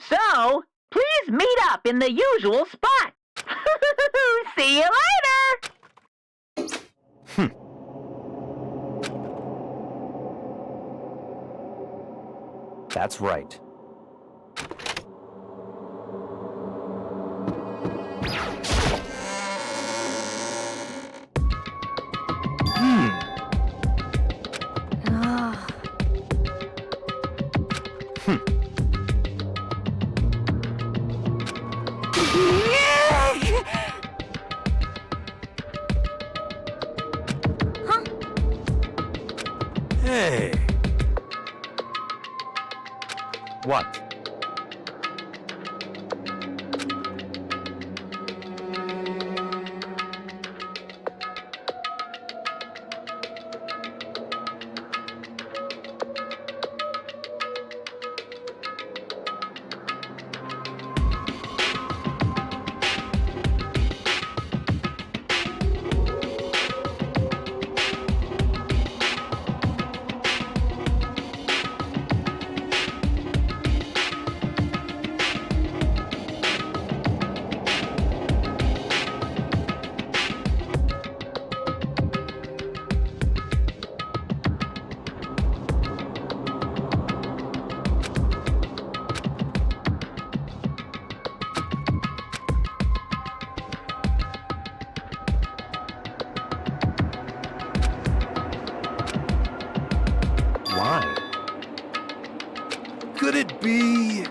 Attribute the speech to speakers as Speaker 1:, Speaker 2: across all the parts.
Speaker 1: So, please meet up in the usual spot. See you later!
Speaker 2: That's right. Hey. What? Why? Could it be?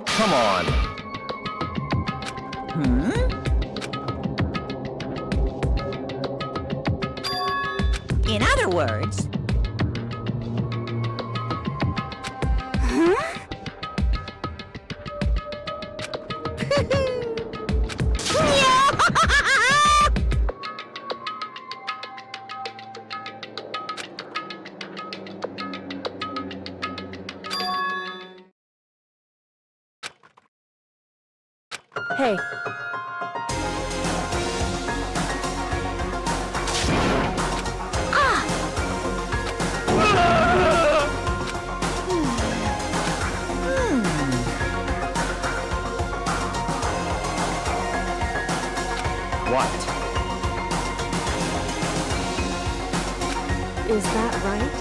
Speaker 2: Come on.
Speaker 3: In other words...
Speaker 4: Hey.
Speaker 2: What?
Speaker 4: Is that right?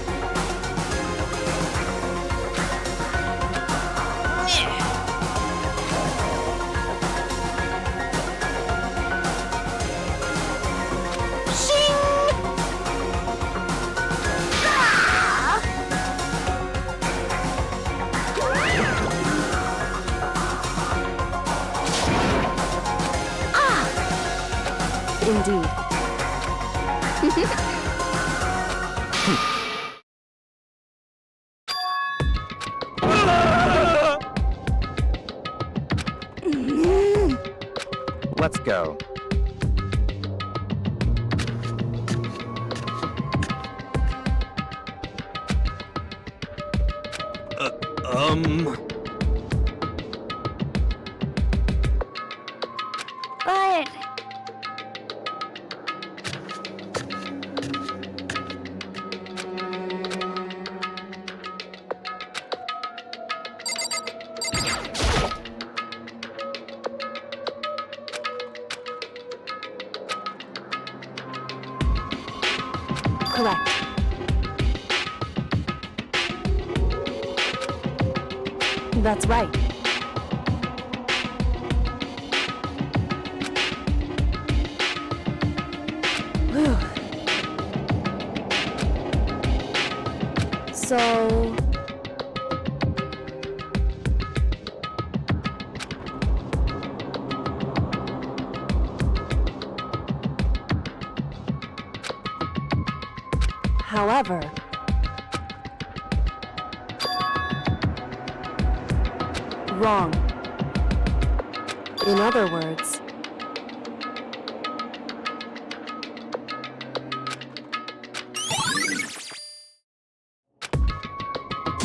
Speaker 4: Indeed.
Speaker 2: Let's go.
Speaker 5: But...
Speaker 4: Correct. That's right. Whew. So... However... Wrong. In other words...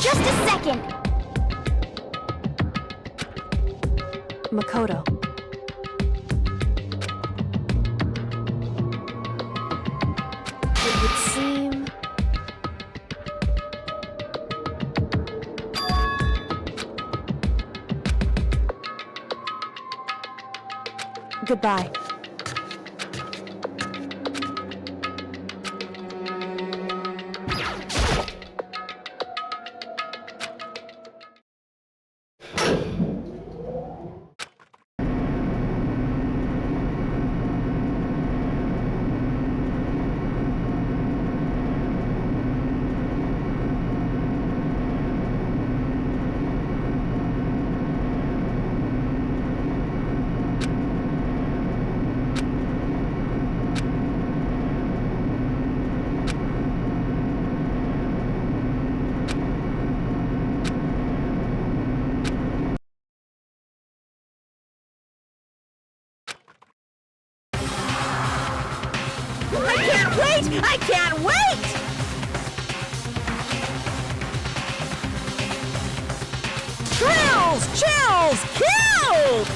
Speaker 5: Just a second!
Speaker 4: Makoto. It would seem... Goodbye.
Speaker 3: I can't wait! I can't wait! Thrills! Chills! Kills!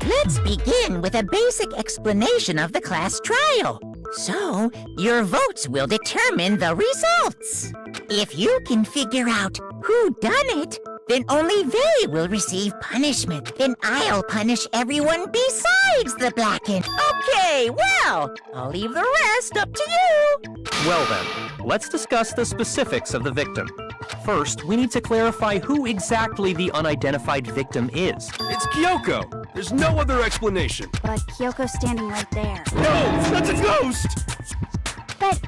Speaker 3: Let's begin with a basic explanation of the class trial. So, your votes will determine the results. If you can figure out who done it, then only they will receive punishment. Then I'll punish everyone besides the Blackened. Okay, well, I'll leave the rest up to you.
Speaker 2: Well then, let's discuss the specifics of the victim. First, we need to clarify who exactly the unidentified victim is.
Speaker 5: It's Kyoko! There's no other explanation.
Speaker 4: But Kyoko's standing right there.
Speaker 5: No, that's a ghost!
Speaker 4: But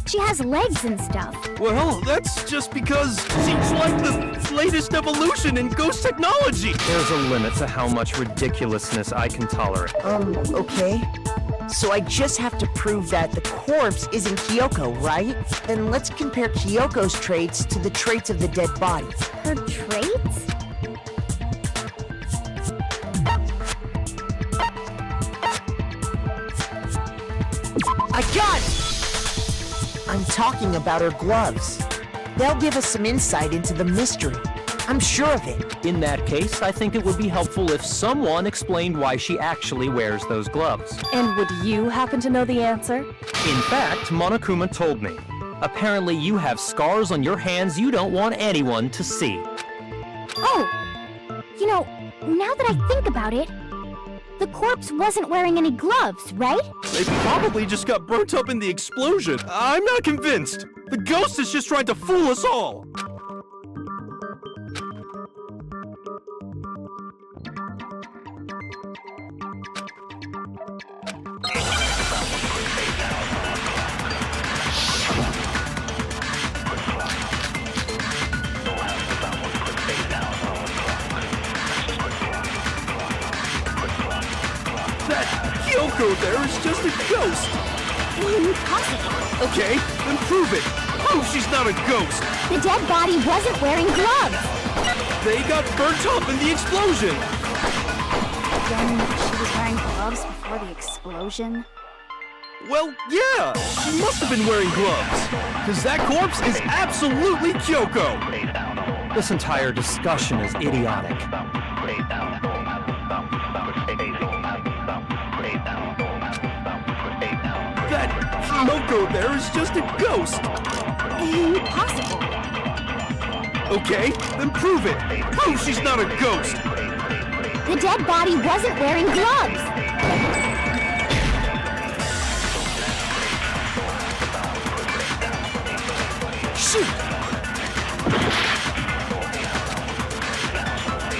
Speaker 4: she has legs and stuff.
Speaker 5: Well, that's just because she's like the latest evolution in ghost technology.
Speaker 2: There's a limit to how much ridiculousness I can tolerate.
Speaker 6: Okay. So I just have to prove that the corpse isn't Kyoko, right? Then let's compare Kyoko's traits to the traits of the dead body.
Speaker 4: Her traits?
Speaker 6: I got it! I'm talking about her gloves. They'll give us some insight into the mystery. I'm sure of it.
Speaker 2: In that case, I think it would be helpful if someone explained why she actually wears those gloves.
Speaker 7: And would you happen to know the answer?
Speaker 2: In fact, Monokuma told me. Apparently you have scars on your hands you don't want anyone to see.
Speaker 4: Oh! You know, now that I think about it, the corpse wasn't wearing any gloves, right?
Speaker 5: They probably just got burnt up in the explosion. I'm not convinced. The ghost is just trying to fool us all. That Kyoko there is just a ghost.
Speaker 4: Impossible.
Speaker 5: Okay, then prove it. Prove she's not a ghost.
Speaker 4: The dead body wasn't wearing gloves.
Speaker 5: They got burnt up in the explosion.
Speaker 4: Then she was wearing gloves before the explosion.
Speaker 5: Well, yeah, she must have been wearing gloves. Because that corpse is absolutely Kyoko.
Speaker 2: This entire discussion is idiotic.
Speaker 5: That Kyoko there is just a ghost.
Speaker 4: Impossible.
Speaker 5: Okay, then prove it. Prove she's not a ghost.
Speaker 4: The dead body wasn't wearing gloves.
Speaker 6: Shoot!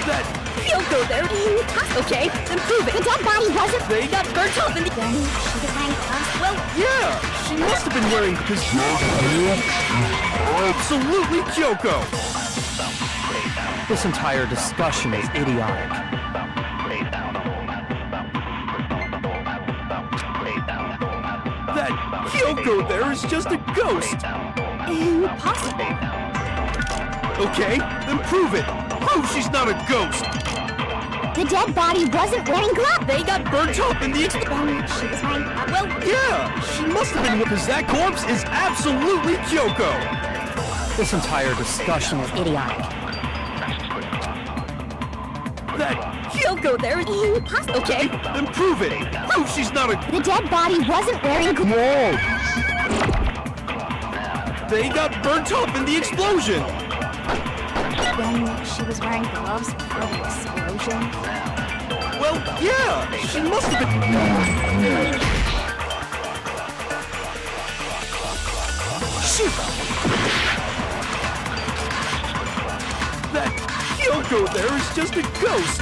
Speaker 5: That
Speaker 7: Kyoko there! Okay, then prove it!
Speaker 4: The dead body wasn't.
Speaker 5: they got
Speaker 7: Burnt up in the...
Speaker 4: Then she was wearing gloves.
Speaker 5: well, yeah, she must have been wearing because absolutely Kyoko.
Speaker 2: This entire discussion is idiotic.
Speaker 5: That Kyoko there is just a ghost.
Speaker 4: Impossible.
Speaker 5: Okay, then prove it. Prove she's not a ghost.
Speaker 4: The dead body wasn't wearing gloves.
Speaker 5: They got burnt up in the explosion.
Speaker 4: Then she was wearing gloves.
Speaker 5: Well, yeah, she must have been because that corpse is absolutely Kyoko.
Speaker 2: This entire discussion is idiotic.
Speaker 5: That
Speaker 7: Kyoko there!
Speaker 4: Impossible.
Speaker 7: Okay,
Speaker 5: then prove it. Prove she's not a.
Speaker 4: The dead body wasn't wearing gloves.
Speaker 5: They got burnt up in the explosion.
Speaker 4: Then she was wearing gloves before the explosion.
Speaker 5: Well, yeah, she must have been.
Speaker 6: Shoot!
Speaker 5: That Kyoko there is just a ghost.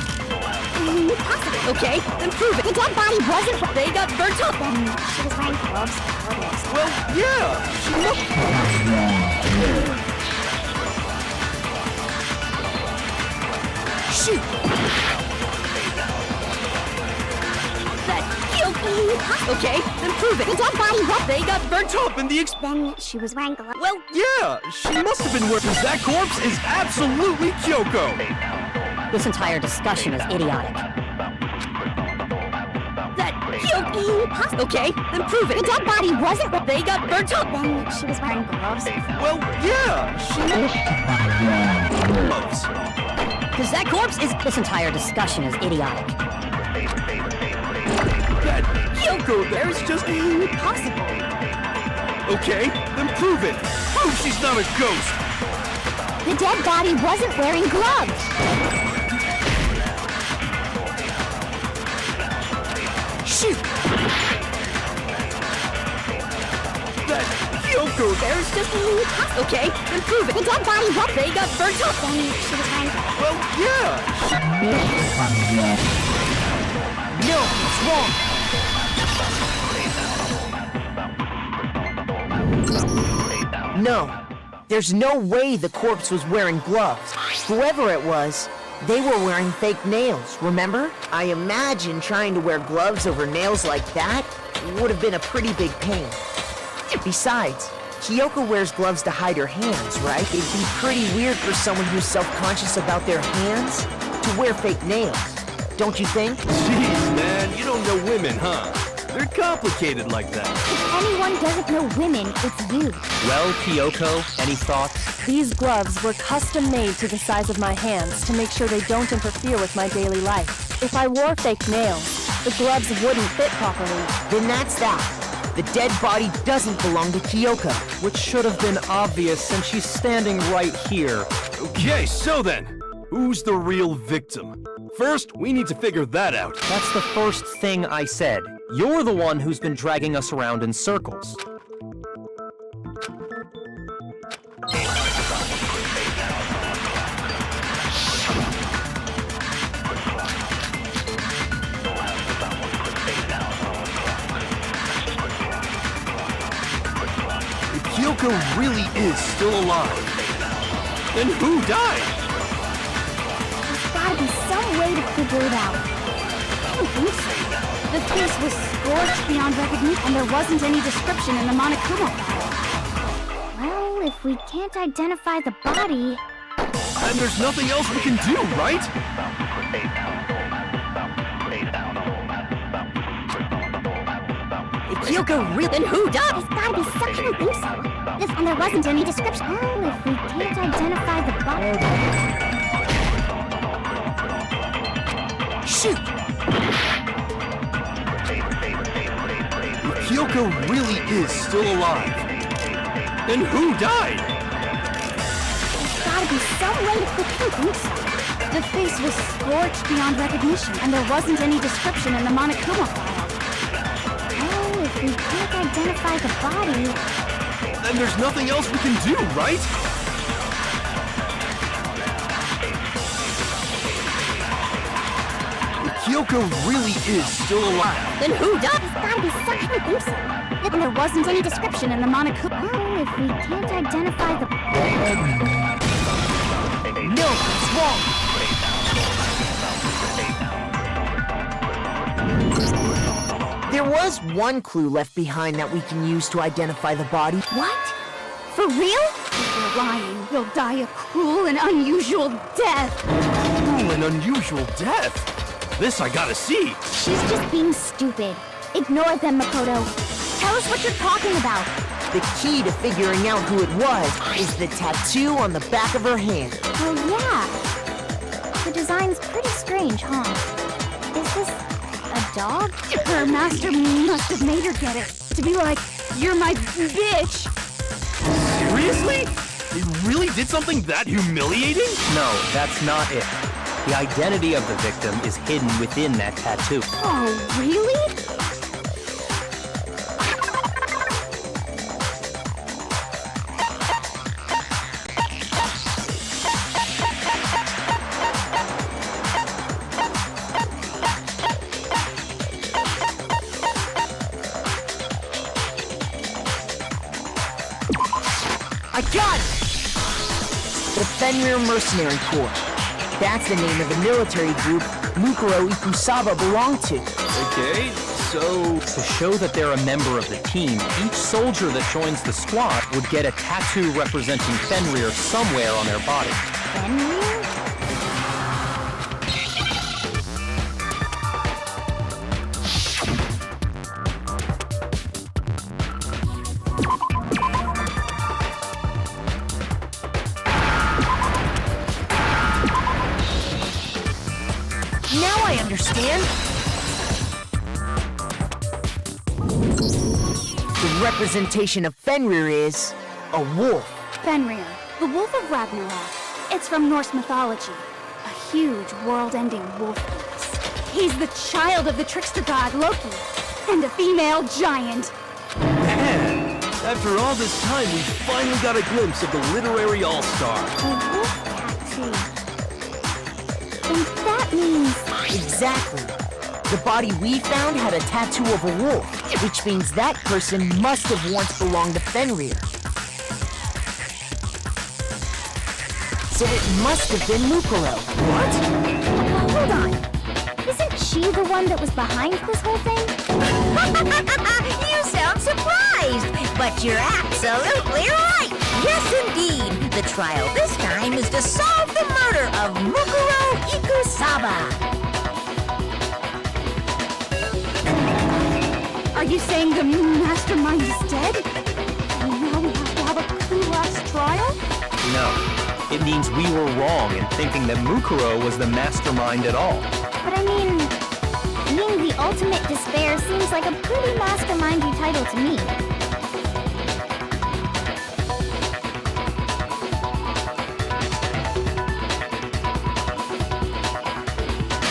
Speaker 4: Impossible.
Speaker 7: okay, then prove it!
Speaker 4: The dead body wasn't.
Speaker 7: They got burnt up!
Speaker 4: Then she was wearing gloves before the explosion.
Speaker 5: Well, yeah, she must.
Speaker 6: Shoot!
Speaker 7: That Kyoko! Okay, then prove it!
Speaker 4: The dead body wasn't.
Speaker 7: They got burnt
Speaker 5: Burnt up in the
Speaker 4: Then she was wearing gloves.
Speaker 5: well, yeah, she must have been wearing. Because that corpse is absolutely Kyoko.
Speaker 7: This entire discussion is idiotic. That Kyoko! Okay, then prove it!
Speaker 4: The dead body wasn't.
Speaker 7: They got burnt up!
Speaker 4: Then she was wearing gloves.
Speaker 5: Well, yeah, she must.
Speaker 7: Because that corpse is... This entire discussion is idiotic.
Speaker 5: That Kyoko there is just.
Speaker 4: Impossible.
Speaker 5: Okay, then prove it. Prove she's not a ghost.
Speaker 4: The dead body wasn't wearing gloves.
Speaker 6: Shoot!
Speaker 5: That Kyoko there is just.
Speaker 7: Okay, then prove it!
Speaker 4: The dead body wasn't.
Speaker 7: They got burnt up!
Speaker 4: Then she was wearing gloves.
Speaker 5: Well, yeah, she
Speaker 6: No, it's wrong. No, there's no way the corpse was wearing gloves. Whoever it was, they were wearing fake nails, remember? I imagine trying to wear gloves over nails like that would have been a pretty big pain. Besides, Kyoko wears gloves to hide her hands, right? It'd be pretty weird for someone who's self-conscious about their hands to wear fake nails, don't you think?
Speaker 5: Jeez, man, you don't know women, huh? They're complicated like that.
Speaker 4: If anyone doesn't know women, it's you.
Speaker 2: Well, Kyoko, any thoughts?
Speaker 8: These gloves were custom made to the size of my hands to make sure they don't interfere with my daily life. If I wore fake nails, the gloves wouldn't fit properly.
Speaker 6: Then that's that. The dead body doesn't belong to Kyoko.
Speaker 2: Which should have been obvious since she's standing right here.
Speaker 5: Okay, so then, who's the real victim? First, we need to figure that out.
Speaker 2: That's the first thing I said. You're the one who's been dragging us around in circles.
Speaker 5: If Kyoko really is still alive, then who died?
Speaker 4: There's gotta be some way to figure it out. I don't think so. The face was scorched beyond recognition, and there wasn't any description in the Monokuma file. Well, if we can't identify the body...
Speaker 5: And there's nothing else we can do, right?
Speaker 6: If Kyoko really...
Speaker 7: Then who died?
Speaker 4: There's gotta be some... I don't think so. And there wasn't any description. Well, if we can't identify the body...
Speaker 6: Shoot!
Speaker 5: If Kyoko really is still alive, then who died?
Speaker 4: There's gotta be some way to fix it. The face was scorched beyond recognition, and there wasn't any description in the Monokuma file. Well, if we can't identify the body...
Speaker 5: Then there's nothing else we can do, right? If Kyoko really is still alive,
Speaker 7: Then who died?
Speaker 4: There's gotta be some... I don't think so. And there wasn't any description in the Monokuma... Well, if we can't identify the...
Speaker 6: No, it's wrong. There was one clue left behind that we can use to identify the body.
Speaker 4: What? For real? If you're lying, you'll die a cruel and unusual death.
Speaker 5: cruel and unusual death. This I gotta see.
Speaker 4: She's just being stupid. Ignore them, Makoto. Tell us what you're talking about.
Speaker 6: The key to figuring out who it was is the tattoo on the back of her hand.
Speaker 4: Oh, yeah. The design's pretty strange, huh? Is this a dog? Her master must have made her get it. To be like, you're my bitch.
Speaker 5: Seriously? They really did something that humiliating?
Speaker 2: No, that's not it. The identity of the victim is hidden within that tattoo.
Speaker 4: Oh, really?
Speaker 6: I got it! The Fenrir Mercenary Corps. That's the name of the military group Mukuro Ikusaba belonged to.
Speaker 5: Okay, so...
Speaker 2: To show that they're a member of the team, each soldier that joins the squad would get a tattoo representing Fenrir somewhere on their body.
Speaker 4: Fenrir?
Speaker 6: Now I understand. The representation of Fenrir is a wolf.
Speaker 4: Fenrir, the Wolf of Ragnarok. It's from Norse mythology. A huge, world-ending wolf beast. He's the child of the trickster god Loki, and a female giant.
Speaker 5: Man, after all this time, we finally got a glimpse of the literary all-star.
Speaker 4: A wolf tattoo. And that means...
Speaker 6: Exactly. The body we found had a tattoo of a wolf, which means that person must have once belonged to Fenrir. So it must have been Mukuro.
Speaker 4: What? Hold on. Isn't she the one that was behind this whole thing?
Speaker 3: You sound surprised, but you're absolutely right. Yes, indeed. The trial this time is to solve the murder of Mukuro Ikusaba.
Speaker 4: Are you saying the mastermind is dead? And now we have to have a coup last trial?
Speaker 2: No. It means we were wrong in thinking that Mukuro was the mastermind at all.
Speaker 4: But I mean, being the ultimate despair seems like a pretty mastermindy title to me.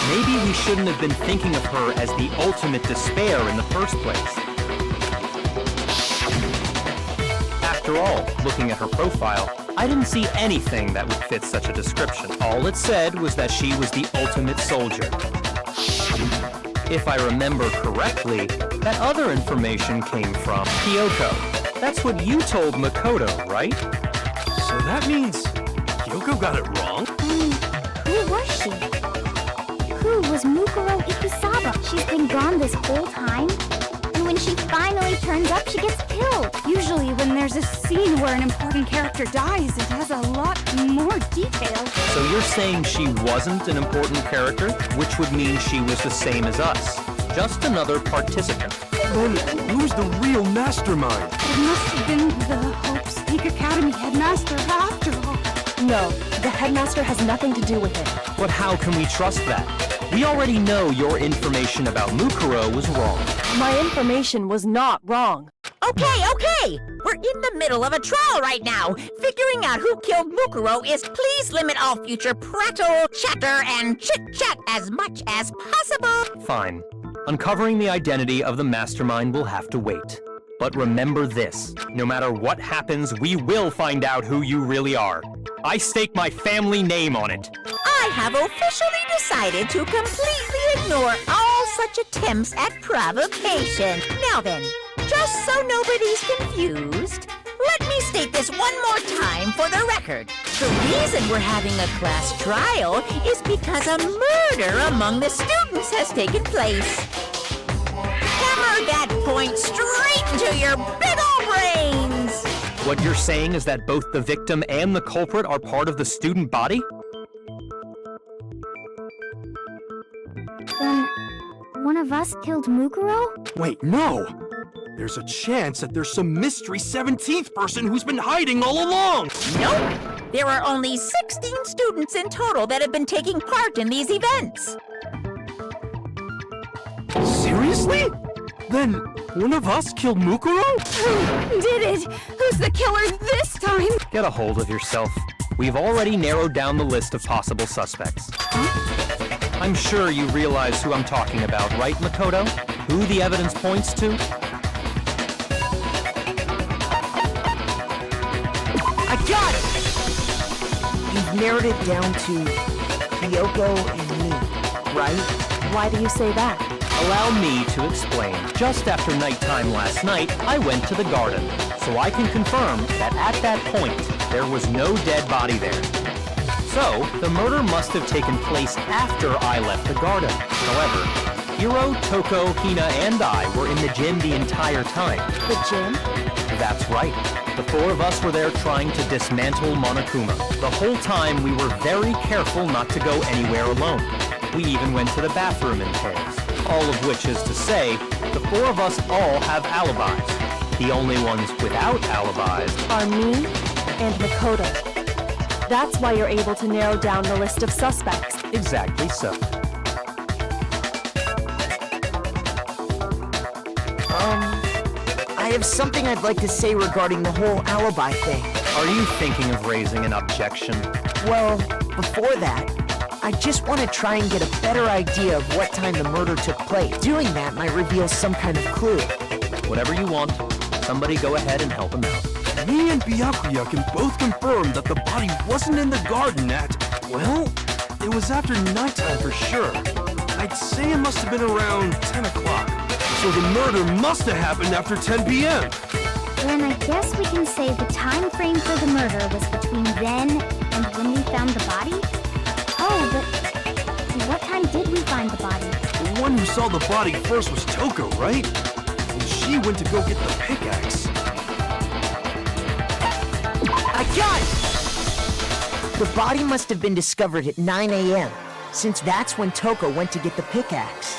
Speaker 2: Maybe we shouldn't have been thinking of her as the ultimate despair in the first place. After all, looking at her profile, I didn't see anything that would fit such a description. All it said was that she was the ultimate soldier. If I remember correctly, that other information came from Kyoko. That's what you told Makoto, right?
Speaker 5: So that means Kyoko got it wrong?
Speaker 4: Who was she? Who was Mukuro Ikusaba? She's been gone this whole time? And when she finally turns up, she gets killed. Usually when there's a scene where an important character dies, it has a lot more detail.
Speaker 2: So you're saying she wasn't an important character, which would mean she was the same as us. Just another participant.
Speaker 5: Then who's the real mastermind?
Speaker 4: It must have been the Hope's Peak Academy headmaster after all.
Speaker 8: No, the headmaster has nothing to do with it.
Speaker 2: But how can we trust that? We already know your information about Mukuro was wrong.
Speaker 8: My information was not wrong.
Speaker 3: Okay. We're in the middle of a trial right now. Figuring out who killed Mukuro is please limit all future prattle, chatter, and chit-chat as much as possible.
Speaker 2: Fine. Uncovering the identity of the mastermind will have to wait. But remember this, no matter what happens, we will find out who you really are. I stake my family name on it.
Speaker 3: I have officially decided to completely ignore all such attempts at provocation. Now then, just so nobody's confused, let me state this one more time for the record. The reason we're having a class trial is because a murder among the students has taken place. Hammer that point straight into your big ol' brains!
Speaker 2: What you're saying is that both the victim and the culprit are part of the student body?
Speaker 4: Then, one of us killed Mukuro?
Speaker 5: Wait, no! There's a chance that there's some mystery 17th person who's been hiding all along!
Speaker 3: Nope! There are only 16 students in total that have been taking part in these events.
Speaker 5: Seriously? Then one of us killed Mukuro?
Speaker 4: Who did it? Who's the killer this time?
Speaker 2: Get a hold of yourself. We've already narrowed down the list of possible suspects. I'm sure you realize who I'm talking about, right, Makoto? Who the evidence points to?
Speaker 6: I got it! You've narrowed it down to Kyoko and me, right?
Speaker 8: Why do you say that?
Speaker 2: Allow me to explain. Just after nighttime last night, I went to the garden, so I can confirm that at that point, there was no dead body there. So, the murder must have taken place after I left the garden. However, Hiro, Toko, Hina, and I were in the gym the entire time.
Speaker 8: The gym?
Speaker 2: That's right. The four of us were there trying to dismantle Monokuma. The whole time, we were very careful not to go anywhere alone. We even went to the bathroom in pairs. All of which is to say, the four of us all have alibis. The only ones without alibis
Speaker 8: Are me and Makoto. That's why you're able to narrow down the list of suspects.
Speaker 2: exactly so.
Speaker 6: I have something I'd like to say regarding the whole alibi thing.
Speaker 2: Are you thinking of raising an objection?
Speaker 6: Well, before that, I just want to try and get a better idea of what time the murder took place. Doing that might reveal some kind of clue.
Speaker 2: Whatever you want. Somebody go ahead and help him out.
Speaker 5: Me and Byakuya can both confirm that the body wasn't in the garden at, well, it was after nighttime for sure. I'd say it must have been around 10 o'clock. So the murder must have happened after 10 p.m.
Speaker 4: Then I guess we can say the time frame for the murder was between then and when we found the body? Oh, but what time did we find the body?
Speaker 5: The one who saw the body first was Toko, right? And she went to go get the pickaxe.
Speaker 6: I got it! The body must have been discovered at 9 a.m., since that's when Toko went to get the pickaxe.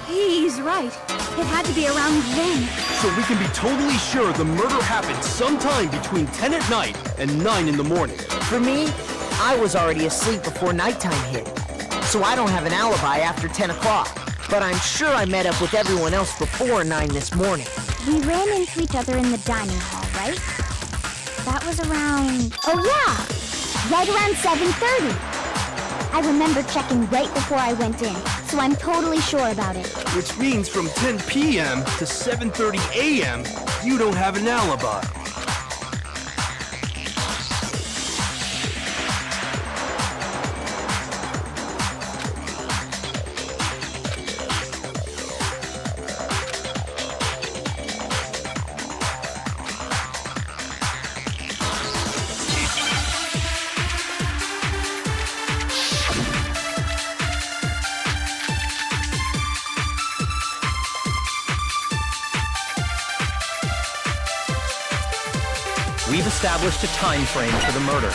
Speaker 4: He's right. It had to be around then.
Speaker 5: So we can be totally sure the murder happened sometime between 10 at night and 9 in the morning.
Speaker 6: For me, I was already asleep before nighttime hit, so I don't have an alibi after 10 o'clock. But I'm sure I met up with everyone else before 9 this morning.
Speaker 4: We ran into each other in the dining hall, right? That was around... Oh yeah! Right around 7:30. I remember checking right before I went in, so I'm totally sure about it.
Speaker 5: Which means from 10 p.m. to 7:30 a.m., you don't have an alibi.
Speaker 2: We've established a time frame for the murder.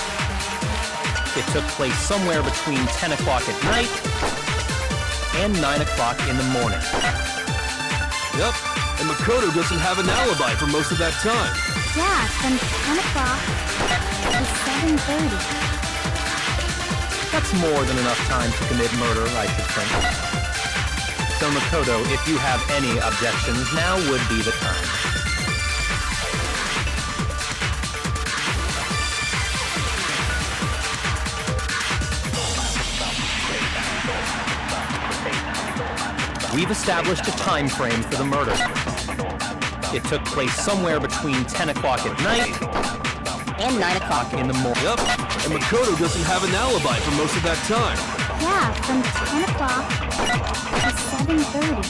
Speaker 2: It took place somewhere between 10 o'clock at night and 9 o'clock in the morning.
Speaker 5: Yep, and Makoto doesn't have an alibi for most of that time.
Speaker 4: Yeah, from 10 o'clock to 7:30.
Speaker 2: That's more than enough time to commit murder, I should think. So Makoto, if you have any objections, now would be the time. We've established a time frame for the murder. It took place somewhere between 10 o'clock at night and 9 o'clock in the morning.
Speaker 5: Yep, and Makoto doesn't have an alibi for most of that time.
Speaker 4: Yeah, from 10 o'clock to 7:30.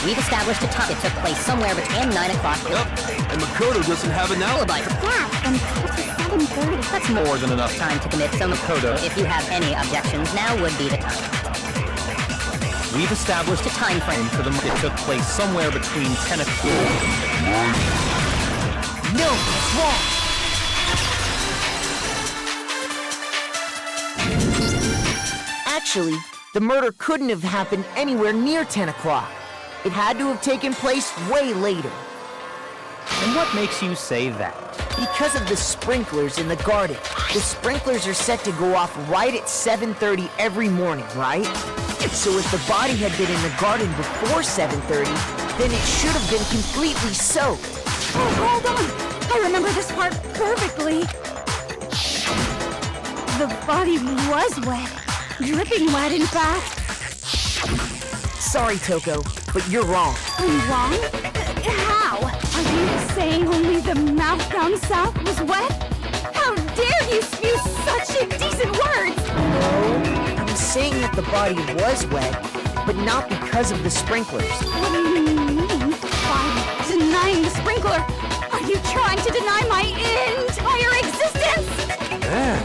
Speaker 7: We've established a time. It took place somewhere between 9 o'clock.
Speaker 5: Yep, and Makoto doesn't have an alibi.
Speaker 4: Yeah, from 10 to 7:30.
Speaker 2: That's more than enough time.
Speaker 7: Time to commit. So Makoto, if you have any objections, now would be the time.
Speaker 2: We've established a time frame for the murder. It took place somewhere between 10 o'clock.
Speaker 6: No, it's wrong! Actually, the murder couldn't have happened anywhere near 10 o'clock. It had to have taken place way later.
Speaker 2: And what makes you say that?
Speaker 6: Because of the sprinklers in the garden. The sprinklers are set to go off right at 7:30 every morning, right? So if the body had been in the garden before 7:30, then it should have been completely soaked.
Speaker 4: Oh, hold on! I remember this part perfectly. The body was wet. Dripping wet, in fact.
Speaker 6: Sorry, Toko, but you're wrong.
Speaker 4: I'm wrong? How? Are you saying only the mouth down south was wet? How dare you spew such indecent words!
Speaker 6: No, I'm saying that the body was wet, but not because of the sprinklers.
Speaker 4: What do you mean by denying the sprinkler? Are you trying to deny my entire existence?
Speaker 5: Man,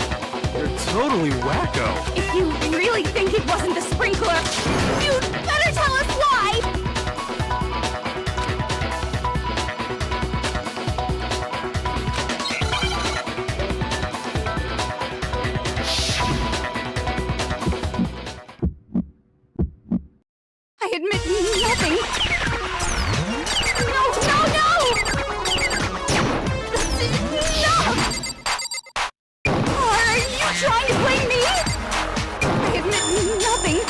Speaker 5: you're totally wacko.
Speaker 4: If you really think it wasn't the sprinkler, you'd better tell us why! I admit nothing. No, no, no! No! Are you trying to blame me? I admit nothing.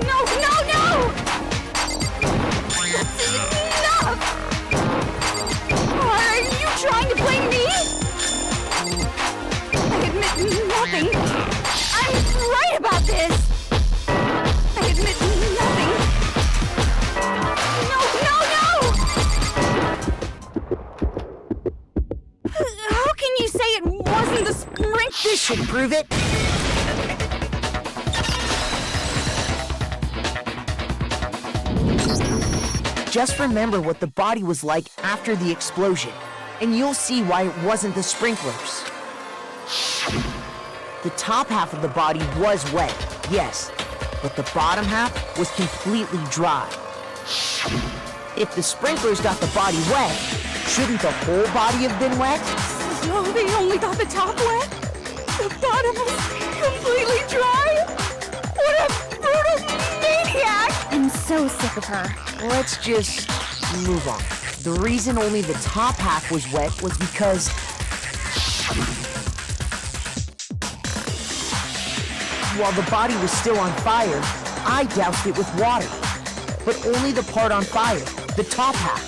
Speaker 4: No, no, no! That's enough! Are you trying to blame me? I
Speaker 6: should prove it. Just remember what the body was like after the explosion, and you'll see why it wasn't the sprinklers. The top half of the body was wet, yes, but the bottom half was completely dry. If the sprinklers got the body wet, shouldn't the whole body have been wet?
Speaker 4: No, they only got the top wet. The bottom was completely dry. What a brutal maniac! I'm so sick of her.
Speaker 6: Let's just move on. The reason only the top half was wet was because while the body was still on fire, I doused it with water. But only the part on fire, the top half.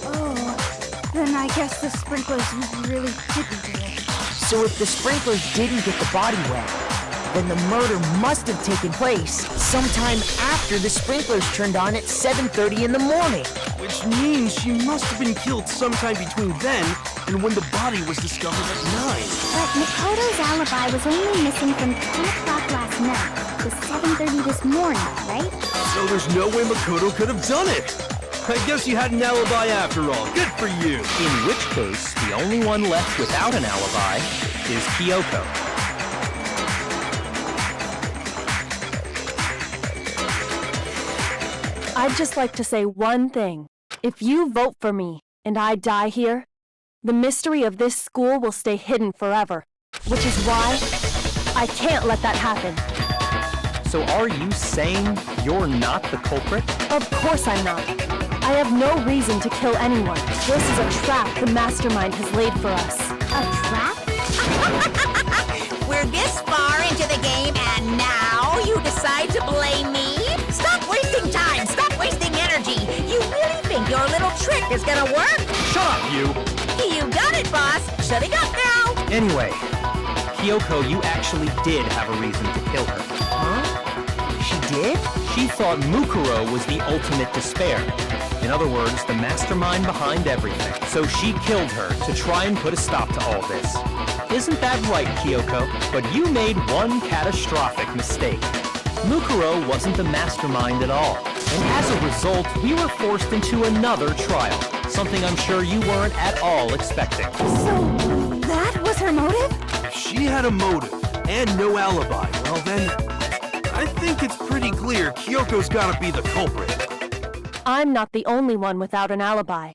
Speaker 4: Oh, then I guess the sprinklers really didn't do it.
Speaker 6: So if the sprinklers didn't get the body wet, then the murder must have taken place sometime after the sprinklers turned on at 7:30 in the morning.
Speaker 5: Which means she must have been killed sometime between then and when the body was discovered at 9.
Speaker 4: But Makoto's alibi was only missing from 10 o'clock last night to 7:30 this morning, right?
Speaker 5: So there's no way Makoto could have done it. I guess you had an alibi after all. Good for you.
Speaker 2: In which case, the only one left without an alibi is Kyoko.
Speaker 8: I'd just like to say one thing. If you vote for me and I die here, the mystery of this school will stay hidden forever, which is why I can't let that happen.
Speaker 2: So are you saying you're not the culprit?
Speaker 8: Of course I'm not. I have no reason to kill anyone. This is a trap the mastermind has laid for us.
Speaker 4: A trap?
Speaker 3: We're this far into the game and now you decide to blame me? Stop wasting time! Stop wasting energy! You really think your little trick is gonna work?
Speaker 2: Shut up, you!
Speaker 3: You got it, boss! Shutting up now!
Speaker 2: Anyway, Kyoko, you actually did have a reason to kill her.
Speaker 6: Huh? She did?
Speaker 2: She thought Mukuro was the ultimate despair. In other words, the mastermind behind everything. So she killed her to try and put a stop to all this. Isn't that right, Kyoko? But you made one catastrophic mistake. Mukuro wasn't the mastermind at all. And as a result, we were forced into another trial. Something I'm sure you weren't at all expecting.
Speaker 4: So, that was her motive?
Speaker 5: If she had a motive and no alibi, well then, I think it's pretty clear Kyoko's gotta be the culprit.
Speaker 8: I'm not the only one without an alibi.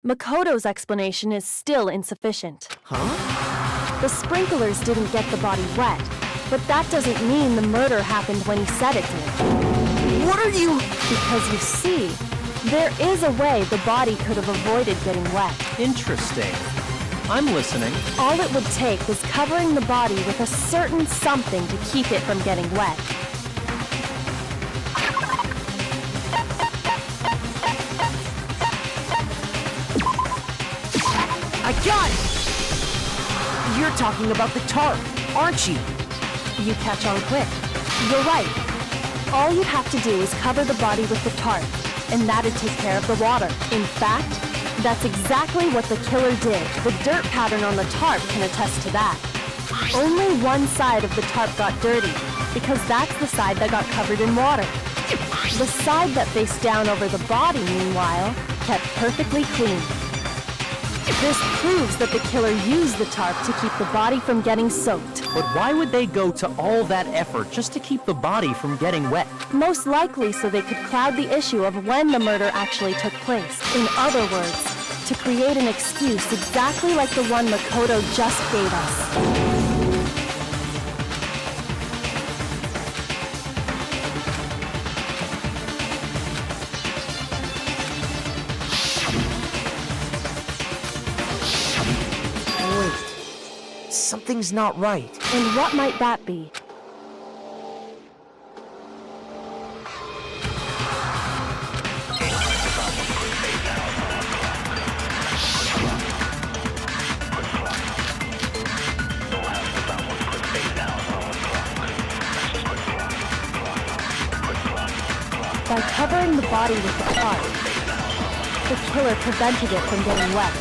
Speaker 8: Makoto's explanation is still insufficient.
Speaker 6: Huh?
Speaker 8: The sprinklers didn't get the body wet, but that doesn't mean the murder happened when he said it did.
Speaker 6: What are you...
Speaker 8: Because you see, there is a way the body could have avoided getting wet.
Speaker 2: Interesting. I'm listening.
Speaker 8: All it would take is covering the body with a certain something to keep it from getting wet.
Speaker 6: I got it! You're talking about the tarp, aren't you?
Speaker 8: You catch on quick. You're right. All you have to do is cover the body with the tarp, and that'd take care of the water. In fact, that's exactly what the killer did. The dirt pattern on the tarp can attest to that. Only one side of the tarp got dirty, because that's the side that got covered in water. The side that faced down over the body, meanwhile, kept perfectly clean. This proves that the killer used the tarp to keep the body from getting soaked.
Speaker 2: But why would they go to all that effort just to keep the body from getting wet?
Speaker 8: Most likely so they could cloud the issue of when the murder actually took place. In other words, to create an excuse exactly like the one Makoto just gave us.
Speaker 6: Something's not right.
Speaker 8: And what might that be? By covering the body with the tarp, the killer prevented it from getting wet.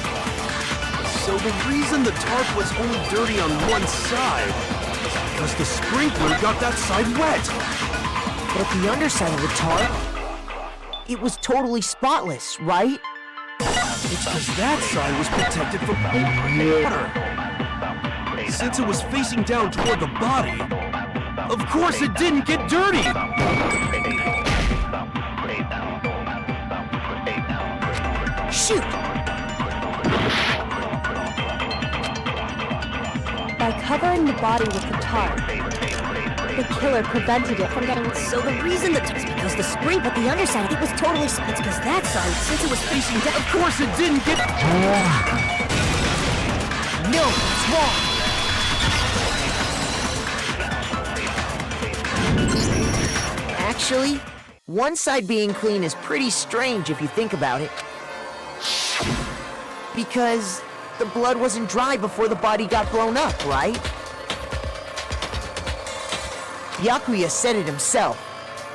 Speaker 5: So the reason the tarp was only dirty on one side is because the sprinkler got that side wet.
Speaker 6: But the underside of the tarp, it was totally spotless, right?
Speaker 5: It's because that side was protected from water. Since it was facing down toward the body, of course it didn't get dirty.
Speaker 6: Shoot!
Speaker 8: By covering the body with the tarp, the killer prevented it from getting...
Speaker 7: So the reason that it's because the spring, but the underside, it was totally... It's because that side, since it was facing down...
Speaker 5: Of course it didn't get...
Speaker 6: No, it's wrong! Actually, one side being clean is pretty strange if you think about it. Because the blood wasn't dry before the body got blown up, right? Byakuya said it himself.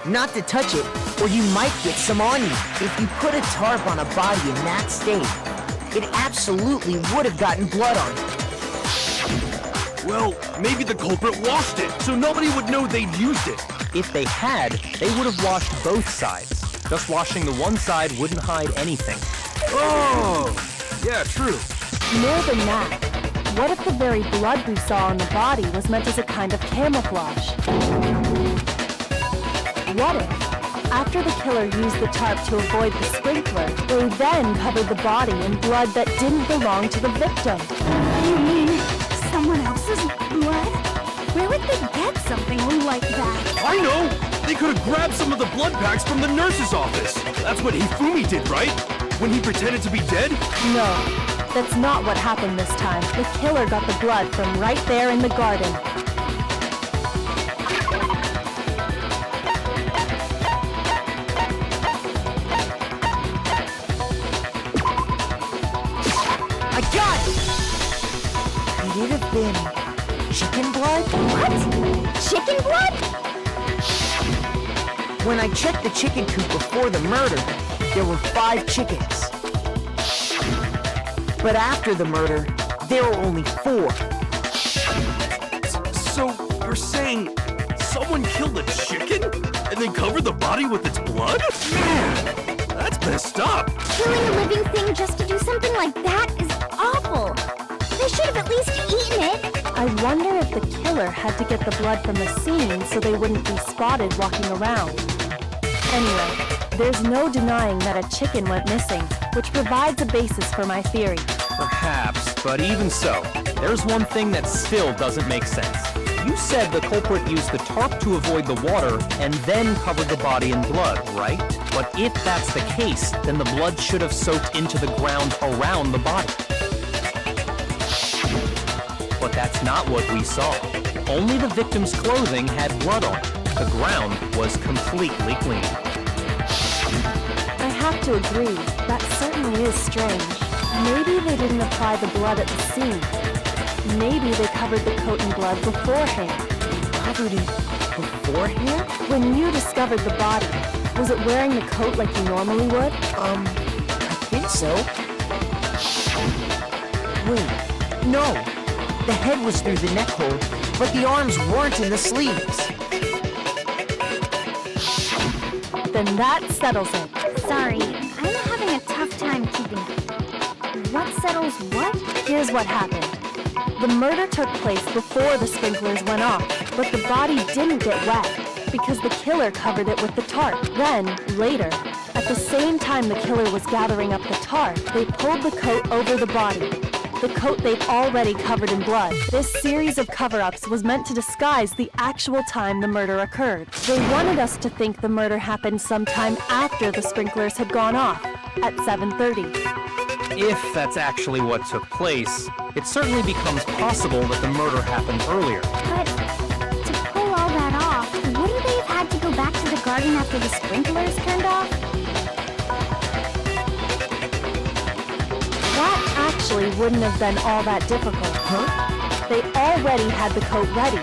Speaker 6: Not to touch it, or you might get some on you. If you put a tarp on a body in that state, it absolutely would have gotten blood on it.
Speaker 5: Well, maybe the culprit washed it, so nobody would know they'd used it.
Speaker 2: If they had, they would have washed both sides. Just washing the one side wouldn't hide anything.
Speaker 5: Oh, yeah, true.
Speaker 8: More than that, what if the very blood we saw on the body was meant as a kind of camouflage? What if, after the killer used the tarp to avoid the sprinkler, they then covered the body in blood that didn't belong to the victim?
Speaker 4: You mean someone else's blood? Where would they get something like that?
Speaker 5: I know! They could have grabbed some of the blood packs from the nurse's office. That's what Hifumi did, right? When he pretended to be dead?
Speaker 8: No, that's not what happened this time. The killer got the blood from right there in the garden.
Speaker 6: I got it! Could it have been chicken blood?
Speaker 4: What? Chicken blood?
Speaker 6: When I checked the chicken coop before the murder, there were 5 chickens. But after the murder, there were only 4.
Speaker 5: So, you're saying someone killed a chicken and then covered the body with its blood? Man, that's messed up.
Speaker 4: Killing a living thing just to do something like that is awful. They should have at least eaten it.
Speaker 8: I wonder if the killer had to get the blood from the scene so they wouldn't be spotted walking around. Anyway, there's no denying that a chicken went missing, which provides a basis for my theory.
Speaker 2: Perhaps, but even so, there's one thing that still doesn't make sense. You said the culprit used the tarp to avoid the water and then covered the body in blood, right? But if that's the case, then the blood should have soaked into the ground around the body. But that's not what we saw. Only the victim's clothing had blood on it. The ground was completely clean.
Speaker 8: I have to agree, that certainly is strange. Maybe they didn't apply the blood at the scene. Maybe they covered the coat in blood beforehand.
Speaker 6: Covered it beforehand?
Speaker 8: When you discovered the body, was it wearing the coat like you normally would?
Speaker 6: I think so. Wait, no. The head was through the neck hole, but the arms weren't in the sleeves.
Speaker 8: Then that settles it.
Speaker 4: Sorry, I'm having a tough time keeping up. What settles what?
Speaker 8: Here's what happened. The murder took place before the sprinklers went off, but the body didn't get wet because the killer covered it with the tarp. Then, later, at the same time the killer was gathering up the tarp, they pulled the coat over the body. The coat they'd already covered in blood. This series of cover-ups was meant to disguise the actual time the murder occurred. They wanted us to think the murder happened sometime after the sprinklers had gone off, at 7:30.
Speaker 2: If that's actually what took place, it certainly becomes possible that the murder happened earlier.
Speaker 4: But to pull all that off, wouldn't they have had to go back to the garden after the sprinklers turned off?
Speaker 8: That actually wouldn't have been all that difficult.
Speaker 6: Huh?
Speaker 8: They already had the coat ready,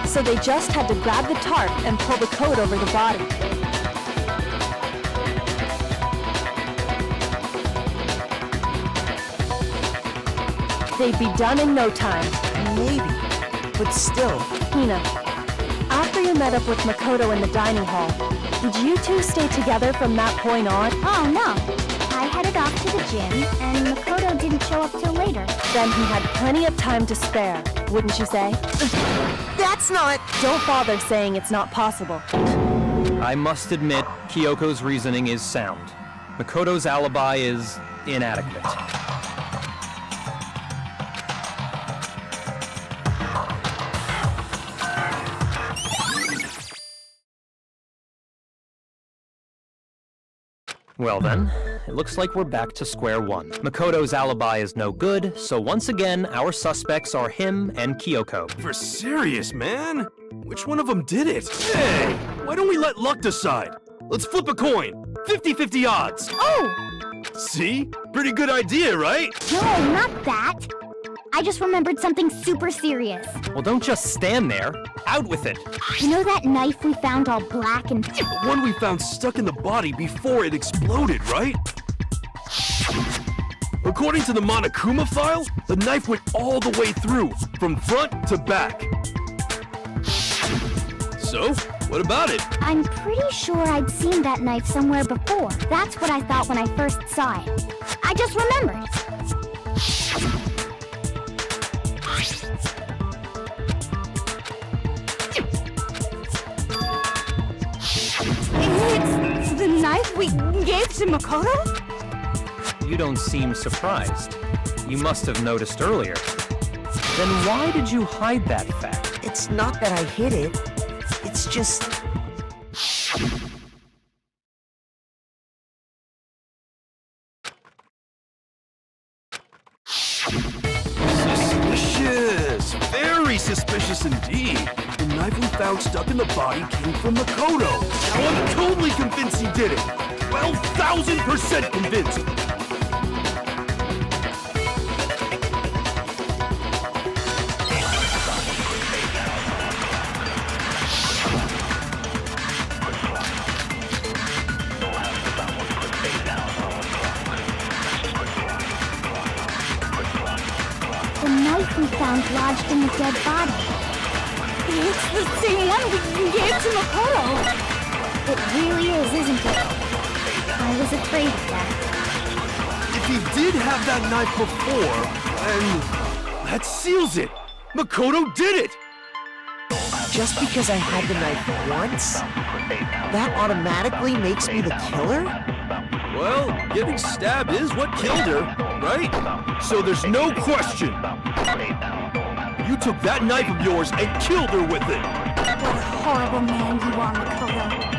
Speaker 8: so they just had to grab the tarp and pull the coat over the body. they'd be done in no time.
Speaker 6: Maybe. But still.
Speaker 8: Hina, after you met up with Makoto in the dining hall, did you two stay together from that point on?
Speaker 4: Oh, no. I headed off to the gym, and Makoto didn't show up till later.
Speaker 8: Then he had plenty of time to spare, wouldn't you say?
Speaker 6: That's not...
Speaker 8: Don't bother saying it's not possible.
Speaker 2: I must admit, Kyoko's reasoning is sound. Makoto's alibi is inadequate. Well then, it looks like we're back to square one. Makoto's alibi is no good, so once again, our suspects are him and Kyoko.
Speaker 5: For serious, man? Which one of them did it? Hey, why don't we let luck decide? Let's flip a coin. 50-50 odds.
Speaker 4: Oh!
Speaker 5: See? Pretty good idea, right?
Speaker 4: No, not that. I just remembered something super serious.
Speaker 2: Well, don't just stand there. Out with it.
Speaker 4: You know that knife we found all black and...
Speaker 5: The one we found stuck in the body before it exploded, right? According to the Monokuma file, the knife went all the way through, from front to back. So, what about it?
Speaker 4: I'm pretty sure I'd seen that knife somewhere before. That's what I thought when I first saw it. I just remembered.
Speaker 7: It's the knife we gave to Makoto?
Speaker 2: You don't seem surprised. You must have noticed earlier. Then why did you hide that fact?
Speaker 6: It's not that I hid it. It's just...
Speaker 5: Suspicious! Very suspicious indeed. The knife we found stuck in the body came from Makoto. Now I'm totally convinced he did it. 12,000% convinced.
Speaker 4: The knife we found lodged in the dead body.
Speaker 7: It's the same one we gave to Makoto.
Speaker 4: It really is, isn't it? I was afraid of that.
Speaker 5: If he did have that knife before, then that seals it. Makoto did it.
Speaker 6: Just because I had the knife once, that automatically makes me the killer?
Speaker 5: Well, getting stabbed is what killed her, right? So there's no question. You took that knife of yours and killed her with it.
Speaker 4: What a horrible man you are, Makoto.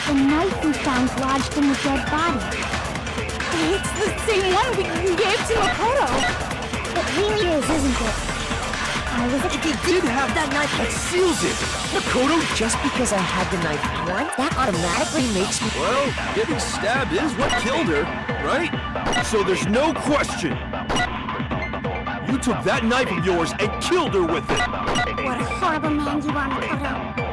Speaker 4: The knife we found lodged in the dead body.
Speaker 7: It's the same one we gave to Makoto.
Speaker 4: It really is, isn't it? I was
Speaker 5: If he did have that knife, that seals it. Makoto,
Speaker 6: Just because I had the knife once, that automatically makes me...
Speaker 5: well, getting stabbed is what killed her, right? So there's no question. You took that knife of yours and killed her with it.
Speaker 4: What a horrible man you are, Makoto.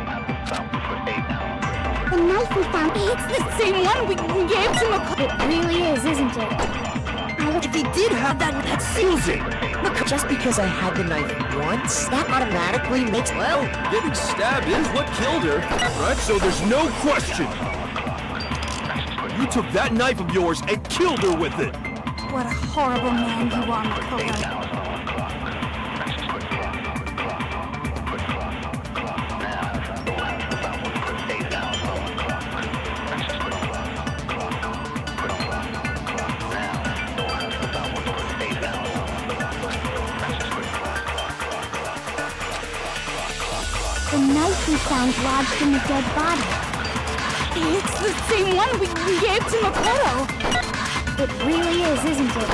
Speaker 4: The knife we found,
Speaker 7: It's the same one we gave to Makoto.
Speaker 4: it really is, isn't it?
Speaker 6: If he did have that
Speaker 5: Seals it.
Speaker 6: Just because I had the knife once, that automatically makes...
Speaker 5: Well, getting stabbed is what killed her, right? So there's no question. You took that knife of yours and killed her with it.
Speaker 4: What a horrible man you are, Makoto. The knife we found lodged in the dead body.
Speaker 7: It's the same one we gave to Makoto.
Speaker 4: It really is, isn't it?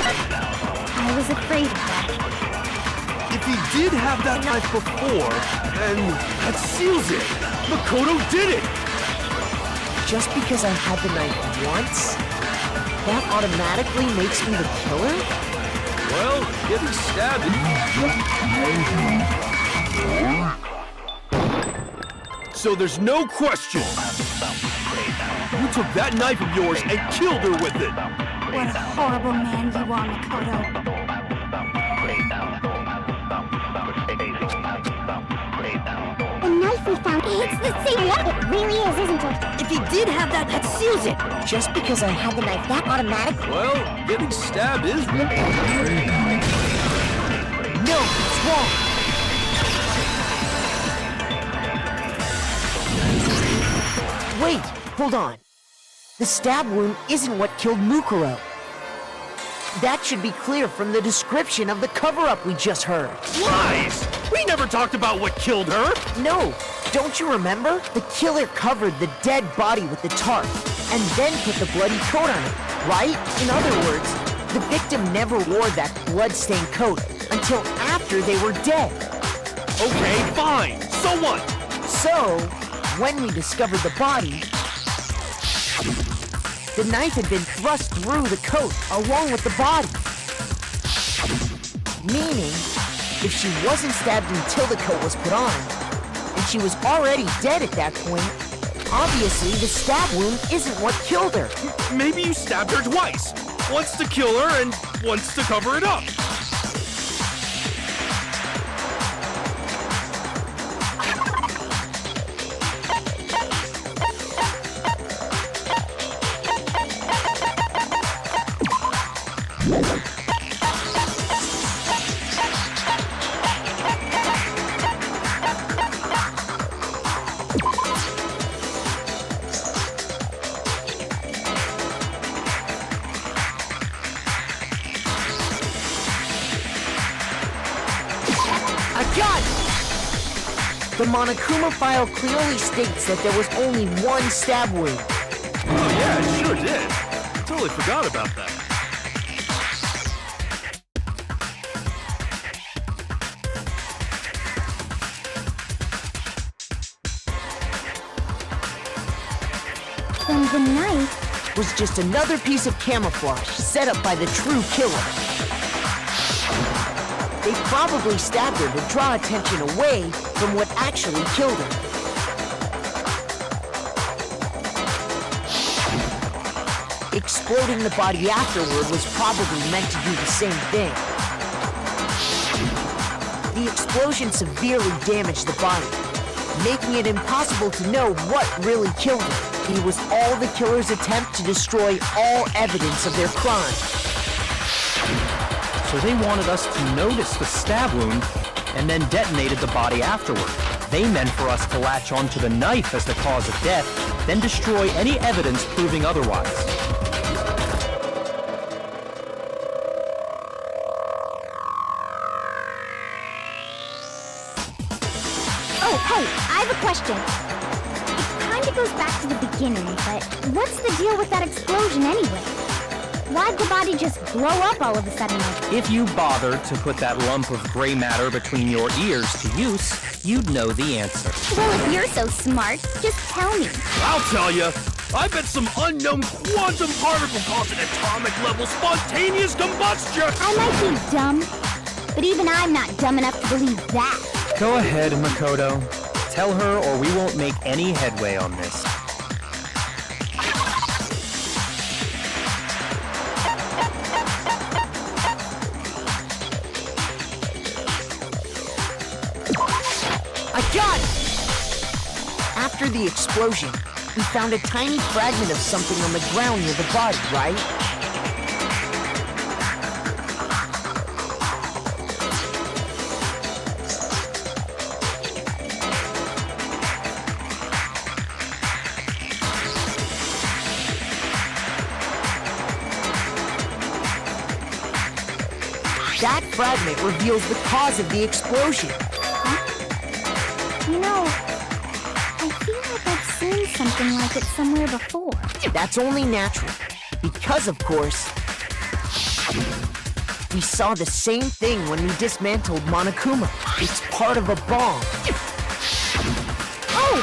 Speaker 4: I was afraid of that.
Speaker 5: If he did have that knife before, then that seals it. Makoto did it.
Speaker 6: Just because I had the knife once, that automatically makes me the killer?
Speaker 5: Well, getting stabbed is... So there's no question. You took that knife of yours and killed her with it.
Speaker 4: What a horrible man you are, Makoto. The knife we found, it's the same one. It really is, isn't it?
Speaker 7: If he did have that, that seals it.
Speaker 6: Just because I had the knife that automatic?
Speaker 5: Well, getting stabbed is...
Speaker 6: No, it's wrong. Wait, hold on. The stab wound isn't what killed Mukuro. That should be clear from the description of the cover-up we just heard.
Speaker 5: Lies! We never talked about what killed her!
Speaker 6: No, don't you remember? The killer covered the dead body with the tarp, and then put the bloody coat on it, right? In other words, the victim never wore that blood-stained coat until after they were dead.
Speaker 5: Okay, fine. So what?
Speaker 6: So, when we discovered the body, the knife had been thrust through the coat along with the body. Meaning, if she wasn't stabbed until the coat was put on, and she was already dead at that point, obviously the stab wound isn't what killed her.
Speaker 5: Maybe you stabbed her twice. Once to kill her and once to cover it up.
Speaker 6: The Monokuma file clearly states that there was only one stab wound.
Speaker 5: Oh yeah, it sure did. Totally forgot about that.
Speaker 4: Then the knife
Speaker 6: was just another piece of camouflage set up by the true killer. They probably stabbed her to draw attention away from what actually killed her. Exploding the body afterward was probably meant to do the same thing. The explosion severely damaged the body, making it impossible to know what really killed her. It was all the killer's attempt to destroy all evidence of their crime.
Speaker 2: So they wanted us to notice the stab wound and then detonated the body afterward. They meant for us to latch onto the knife as the cause of death, then destroy any evidence proving otherwise.
Speaker 4: Oh, hey, I have a question. It kind of goes back to the beginning, but what's the deal with that explosion anyway? Why'd the body just blow up all of a sudden like that?
Speaker 2: If you bothered to put that lump of gray matter between your ears to use, you'd know the answer.
Speaker 4: Well, if you're so smart, just tell me.
Speaker 5: I'll tell you. I bet some unknown quantum particle caused an atomic level spontaneous combustion.
Speaker 4: I might be dumb, but even I'm not dumb enough to believe that.
Speaker 2: Go ahead, Makoto. Tell her or we won't make any headway on this.
Speaker 6: I got it! After the explosion, we found a tiny fragment of something on the ground near the body, right? That fragment reveals the cause of the explosion.
Speaker 4: You know, I feel like I've seen something like it somewhere before.
Speaker 6: That's only natural. Because, of course, we saw the same thing when we dismantled Monokuma. It's part of a bomb.
Speaker 4: Oh!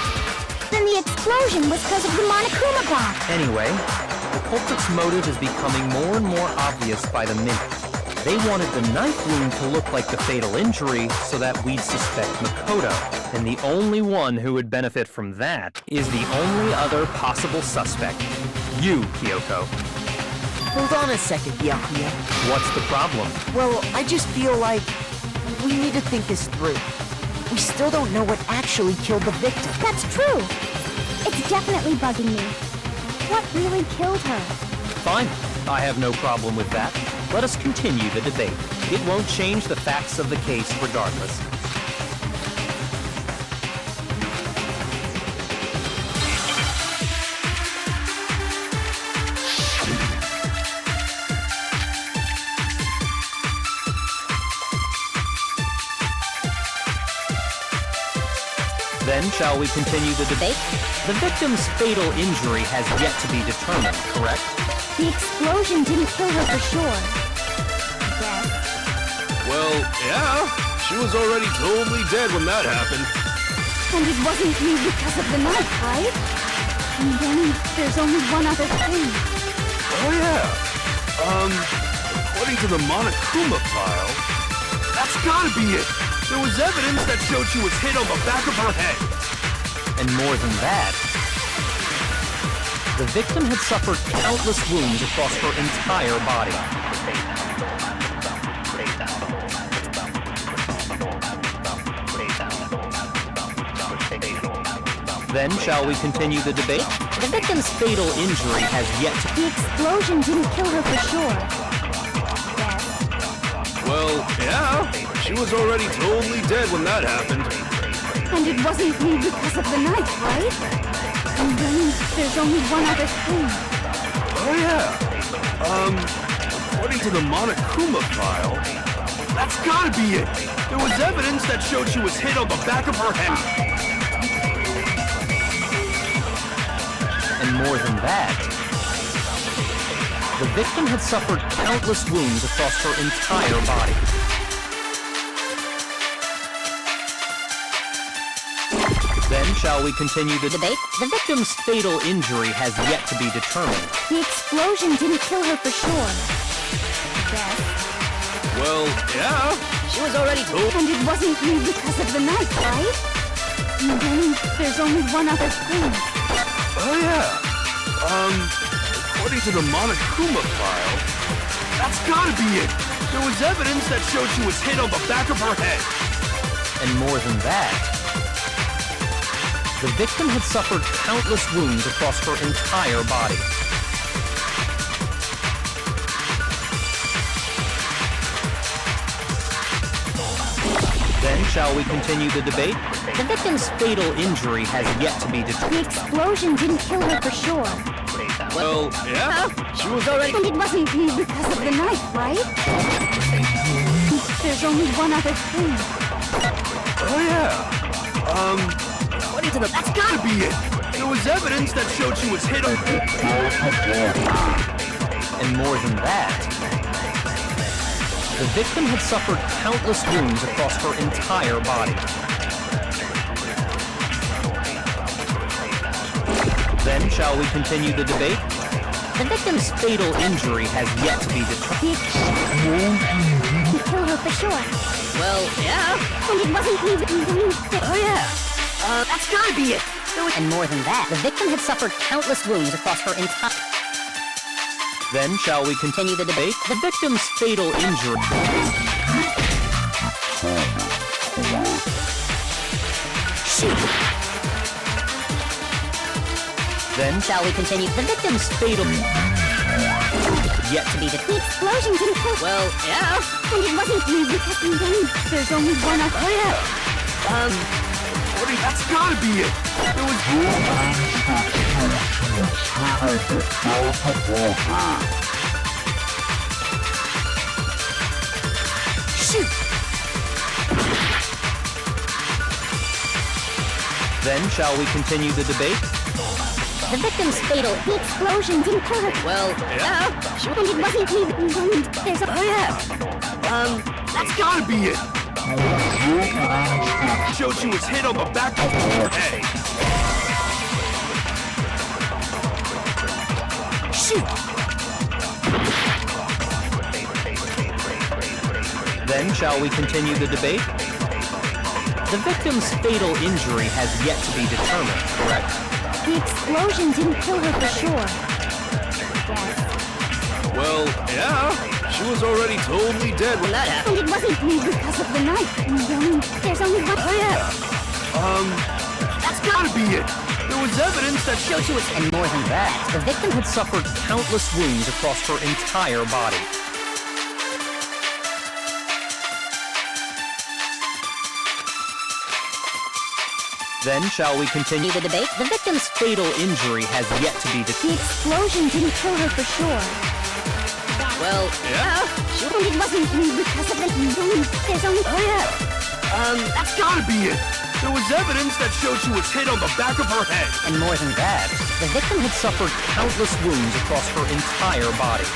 Speaker 4: Then the explosion was because of the Monokuma bomb.
Speaker 2: Anyway, the culprit's motive is becoming more and more obvious by the minute. They wanted the knife wound to look like the fatal injury so that we'd suspect Makoto. And the only one who would benefit from that is the only other possible suspect. You, Kyoko.
Speaker 6: Hold on a second, Byakuya.
Speaker 2: What's the problem?
Speaker 6: Well, I just feel like we need to think this through. We still don't know what actually killed the victim.
Speaker 4: That's true. It's definitely bugging me. What really killed her?
Speaker 2: Fine. I have no problem with that. Let us continue the debate. It won't change the facts of the case regardless. Then, shall we continue the debate? The victim's fatal injury has yet to be determined, correct?
Speaker 4: The explosion didn't kill her for sure. Yes.
Speaker 5: Well, yeah. She was already totally dead when that happened.
Speaker 4: And it wasn't me because of the knife, right? And then there's only one other thing.
Speaker 5: Oh, yeah. According to the Monokuma file, that's gotta be it. There was evidence that showed she was hit on the back of her head.
Speaker 2: And more than that, the victim had suffered countless wounds across her entire body. Then, shall we continue the debate? The victim's fatal injury has yet to...
Speaker 4: The explosion didn't kill her for sure. Yes.
Speaker 5: Well, yeah. She was already totally dead when that happened.
Speaker 4: And it wasn't me because of the knife, right? And then there's only one other thing.
Speaker 5: Oh, yeah. According to the Monokuma file, that's gotta be it. There was evidence that showed she was hit on the back of her head.
Speaker 2: And more than that, the victim had suffered countless wounds across her entire body. Then, shall we continue the debate? The victim's fatal injury has yet to be determined.
Speaker 4: The explosion didn't kill her for sure. Yes.
Speaker 5: Well, yeah. She was already told.
Speaker 4: And it wasn't me because of the knife, right? And then there's only one other thing.
Speaker 5: Oh, yeah. According to the Monokuma file, that's gotta be it. There was evidence that showed she was hit on the back of her head.
Speaker 2: And more than that, the victim had suffered countless wounds across her entire body. Then, shall we continue the debate? The victim's fatal injury has yet to be determined.
Speaker 4: The explosion didn't kill her for sure.
Speaker 5: Well, yeah. She was already...
Speaker 4: And it wasn't me because of the knife, right? There's only one other thing.
Speaker 5: Oh, yeah. According to the... That's gotta be it. There was evidence that showed she was hit on...
Speaker 2: And more than that, the victim had suffered countless wounds across her entire body. Then, shall we continue the debate? The victim's fatal injury has yet to be determined.
Speaker 4: He killed her for sure.
Speaker 2: Well, yeah.
Speaker 4: And it wasn't me.
Speaker 2: Oh, yeah. That's gotta be it. And more than that, the victim had suffered countless wounds across her entire... Then, shall we continue the debate? The victim's fatal injury... Then, shall we continue? The victim's fatal... Yet to be
Speaker 4: The explosion didn't kill...
Speaker 2: Well, yeah.
Speaker 4: And it wasn't me because there's only one other...
Speaker 5: Oh, yeah. That's gotta be it. There was...
Speaker 2: Shoot! Then, shall we continue the debate?
Speaker 4: The victim's fatal. The explosion didn't kill her.
Speaker 2: Well, yeah.
Speaker 4: And it wasn't me. There's a...
Speaker 5: Oh, yeah. That's gotta be it. Showed she was hit on the back of her head. Shoot!
Speaker 2: Then shall we continue the debate? The victim's fatal injury has yet to be determined, correct?
Speaker 4: The explosion didn't kill her for sure. Yes.
Speaker 5: Well, yeah. She was already totally dead when that happened.
Speaker 4: And it wasn't because of the knife. There's only one.
Speaker 5: Oh, yeah. That's gotta be it. There was evidence that showed she was...
Speaker 2: And more than that, the victim had suffered countless wounds across her entire body. Then shall we continue the debate? The victim's fatal injury has yet to be
Speaker 4: The explosion didn't kill her for sure.
Speaker 2: Well,
Speaker 5: Yeah?
Speaker 4: And it wasn't because of the... There's only...
Speaker 5: Oh, yeah. That's gotta be it. There was evidence that showed she was hit on the back of her head.
Speaker 2: and more than that, the victim had suffered countless wounds across her entire body.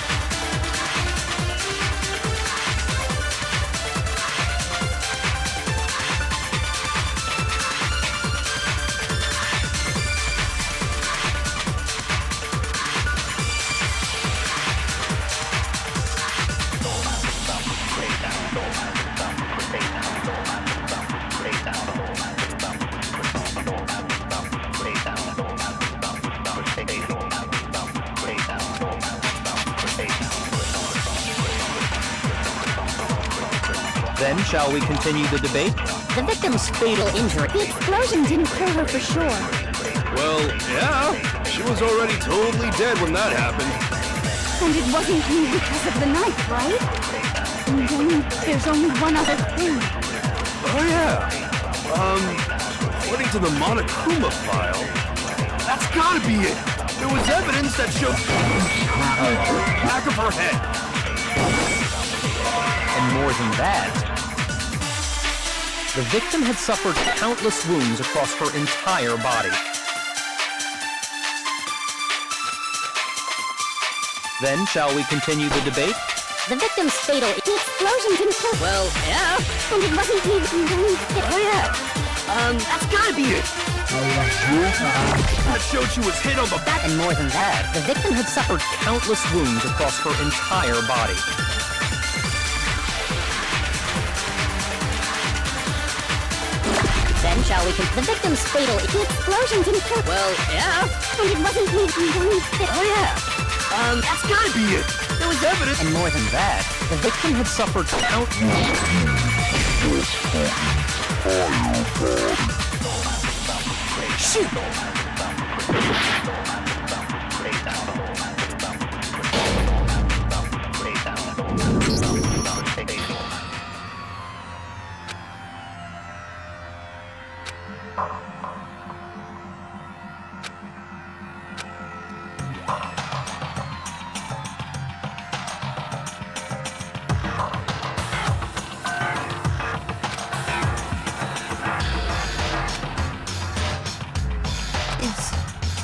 Speaker 2: Then shall we continue the debate?
Speaker 3: The victim's fatal injury.
Speaker 4: The explosion didn't kill her for sure.
Speaker 5: Well, yeah. She was already totally dead when that happened.
Speaker 4: And it wasn't because of the knife, right? And then there's only one other thing.
Speaker 5: Oh, yeah. According to the Monokuma file, that's gotta be it. There was evidence that showed back of her head.
Speaker 2: And more than that, the victim had suffered countless wounds across her entire body. Then shall we continue the debate?
Speaker 3: The victim's fatal...
Speaker 4: The explosion didn't kill...
Speaker 3: Well, yeah.
Speaker 4: And it wasn't
Speaker 5: Oh, yeah. That's gotta be it. That showed she was hit on the back.
Speaker 2: And more than that, the victim had suffered countless wounds across her entire body.
Speaker 3: Then shall we... The victim's fatal...
Speaker 4: The explosion didn't kill...
Speaker 3: Well, yeah.
Speaker 4: And it wasn't
Speaker 5: Oh, yeah. That's gotta be it. There was evidence.
Speaker 2: And more than that, the victim had suffered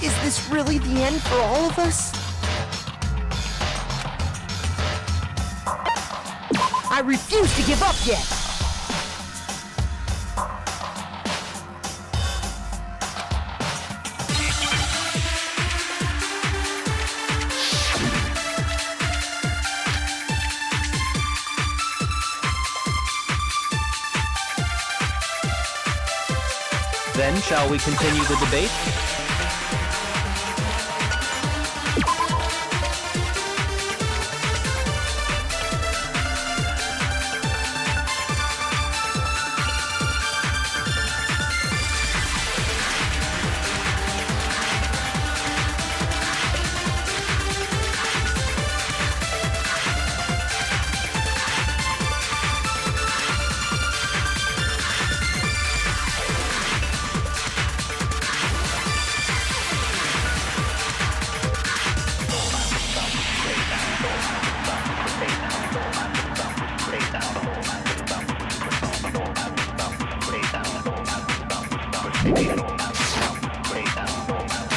Speaker 6: Is this really the end for all of us? I refuse to give up yet!
Speaker 2: Then shall we continue the debate?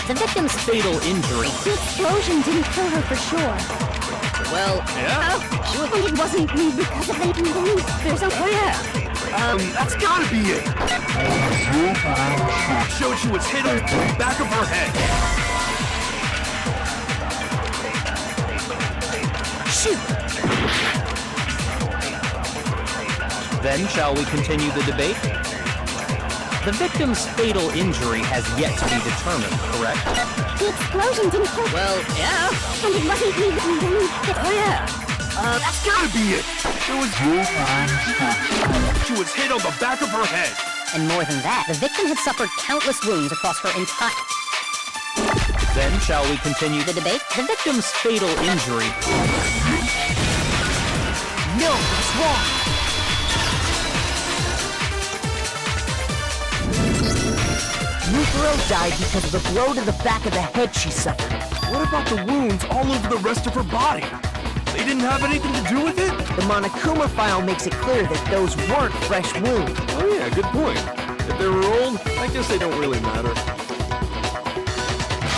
Speaker 3: The victim's
Speaker 2: Fatal injury.
Speaker 4: The explosion didn't kill her for sure.
Speaker 3: Well,
Speaker 5: Yeah?
Speaker 4: And it wasn't because of the... There's a...
Speaker 5: Oh, yeah. That's gotta be it. Showed she was hit on the back of her head.
Speaker 6: Shoot!
Speaker 2: Then shall we continue the debate? The victim's fatal injury has yet to be determined, correct?
Speaker 4: The explosion didn't kill...
Speaker 7: Well, yeah.
Speaker 4: And it wasn't even...
Speaker 7: Oh, yeah.
Speaker 5: That's gotta be it! She was hit on the back of her head!
Speaker 7: And more than that, the victim had suffered countless wounds across her entire...
Speaker 2: Then shall we continue
Speaker 7: The debate?
Speaker 2: The victim's fatal injury...
Speaker 6: No, it's wrong. Mukuro died because of the blow to the back of the head she suffered.
Speaker 5: What about the wounds all over the rest of her body? They didn't have anything to do with it?
Speaker 6: The Monokuma file makes it clear that those weren't fresh wounds.
Speaker 5: Oh yeah, good point. If they were old, I guess they don't really matter.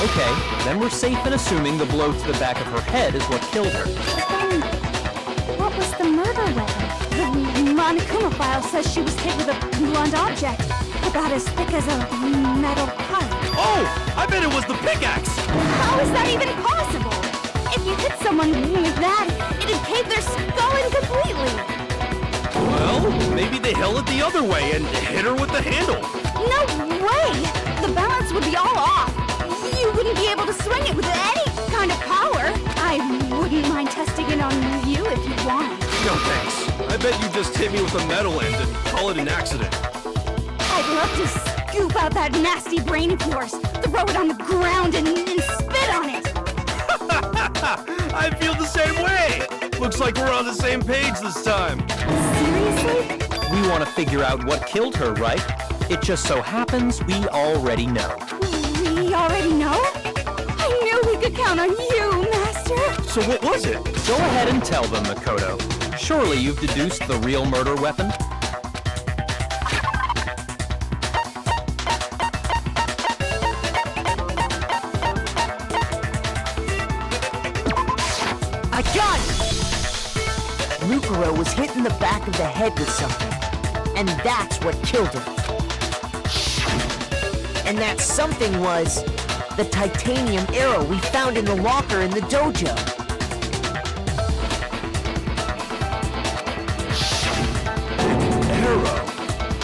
Speaker 2: Okay, then we're safe in assuming the blow to the back of her head is what killed her.
Speaker 4: Then, what was the murder weapon?
Speaker 8: The Monokuma file says she was hit with a blunt object, about as thick as a metal pipe.
Speaker 5: Oh! I bet it was the pickaxe!
Speaker 8: How is that even possible? If you hit someone with that, it'd cave their skull in completely.
Speaker 5: Well, maybe they held it the other way and hit her with the handle.
Speaker 8: No way! The balance would be all off. You wouldn't be able to swing it with any kind of power. I wouldn't mind testing it on you if you want.
Speaker 5: No thanks. I bet you just hit me with a metal end and call it an accident.
Speaker 8: I'd love to scoop out that nasty brain of yours, throw it on the ground, and spit on it.
Speaker 5: I feel the same way! Looks like we're on the same page this time.
Speaker 8: Seriously?
Speaker 2: We want to figure out what killed her, right? It just so happens we already know.
Speaker 8: We already know? I knew we could count on you, Master.
Speaker 5: So what was it?
Speaker 2: Go ahead and tell them, Makoto. Surely you've deduced the real murder weapon?
Speaker 6: I got it! Mukuro was hit in the back of the head with something, and that's what killed her. And that something was the titanium arrow we found in the locker in the dojo.
Speaker 5: Arrow.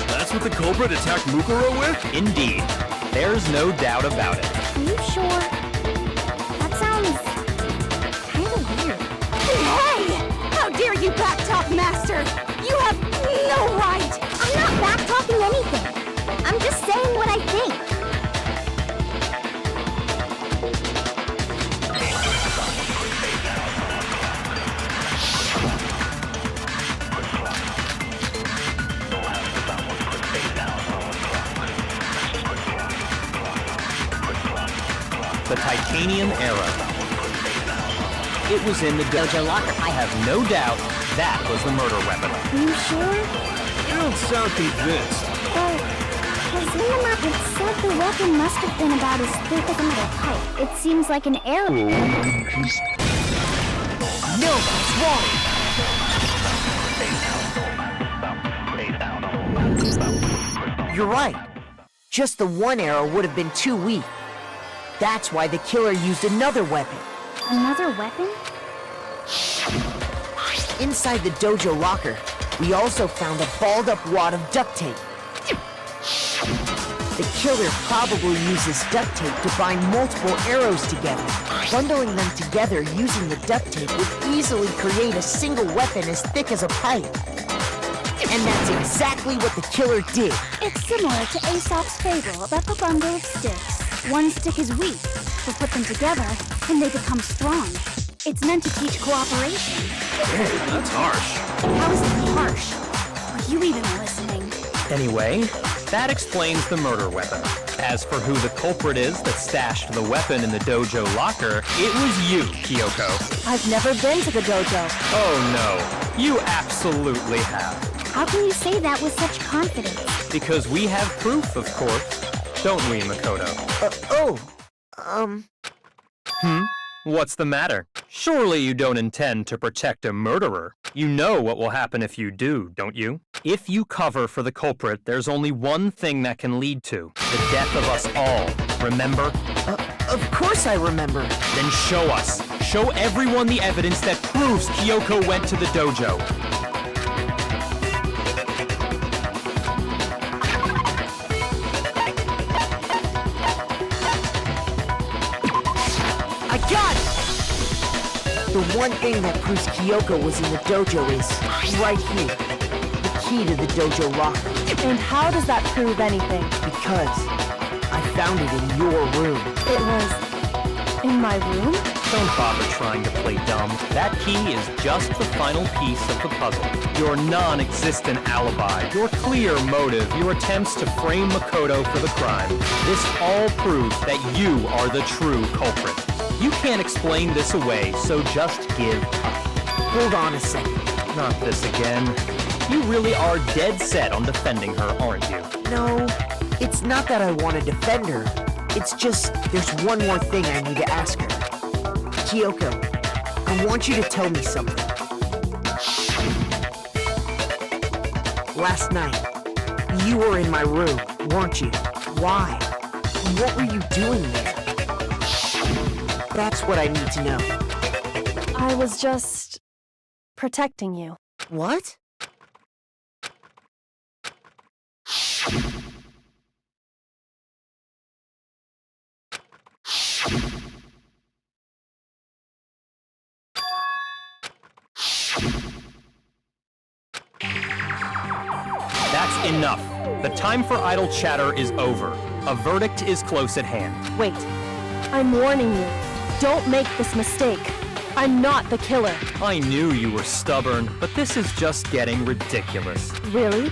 Speaker 5: That's what the culprit attacked Mukuro with?
Speaker 2: Indeed. There's no doubt about it.
Speaker 4: Are you sure? That sounds... kind of weird.
Speaker 8: Hey! How dare you backtalk, Master? You have no right!
Speaker 4: I'm not back-talking anything. I'm just saying what I think.
Speaker 2: The titanium arrow. It was in the dojo locker. I have no doubt that was the murder weapon.
Speaker 4: Are you sure?
Speaker 5: You don't sound convinced.
Speaker 4: But... because in the map it said the weapon must have been about as thick as a metal pipe. It seems like an arrow.
Speaker 6: No, that's wrong! You're right. Just the one arrow would have been too weak. That's why the killer used another weapon.
Speaker 4: Another weapon?
Speaker 6: Inside the dojo locker, we also found a balled-up wad of duct tape. The killer probably uses duct tape to bind multiple arrows together. Bundling them together using the duct tape would easily create a single weapon as thick as a pipe. And that's exactly what the killer did.
Speaker 4: It's similar to Aesop's fable about the bundle of sticks. One stick is weak, but put them together, and they become strong. It's meant to teach cooperation.
Speaker 5: Hey, that's harsh.
Speaker 4: How is it harsh? Are you even listening?
Speaker 2: Anyway, that explains the murder weapon. As for who the culprit is that stashed the weapon in the dojo locker, it was you, Kyoko.
Speaker 8: I've never been to the dojo.
Speaker 2: Oh no, you absolutely have.
Speaker 4: How can you say that with such confidence?
Speaker 2: Because we have proof, of course. Don't we, Makoto? What's the matter? Surely you don't intend to protect a murderer. You know what will happen if you do, don't you? If you cover for the culprit, there's only one thing that can lead to the death of us all. Remember?
Speaker 6: Of course I remember.
Speaker 2: Then show us. Show everyone the evidence that proves Kyoko went to the dojo.
Speaker 6: The one thing that proves Kyoko was in the dojo is right here. The key to the dojo locker.
Speaker 8: And how does that prove anything?
Speaker 6: Because I found it in your room.
Speaker 8: It was in my room?
Speaker 2: Don't bother trying to play dumb. That key is just the final piece of the puzzle. Your non-existent alibi, your clear motive, your attempts to frame Makoto for the crime. This all proves that you are the true culprit. You can't explain this away, so just give up.
Speaker 6: Hold on a second.
Speaker 2: Not this again. You really are dead set on defending her, aren't you?
Speaker 6: No, it's not that I want to defend her. It's just there's one more thing I need to ask her. Kyoko, I want you to tell me something. Last night, you were in my room, weren't you? Why? What were you doing there? That's what I need to know.
Speaker 8: I was just protecting you.
Speaker 6: What?
Speaker 2: That's enough. The time for idle chatter is over. A verdict is close at hand.
Speaker 8: Wait. I'm warning you. Don't make this mistake. I'm not the killer.
Speaker 2: I knew you were stubborn, but this is just getting ridiculous.
Speaker 8: Really?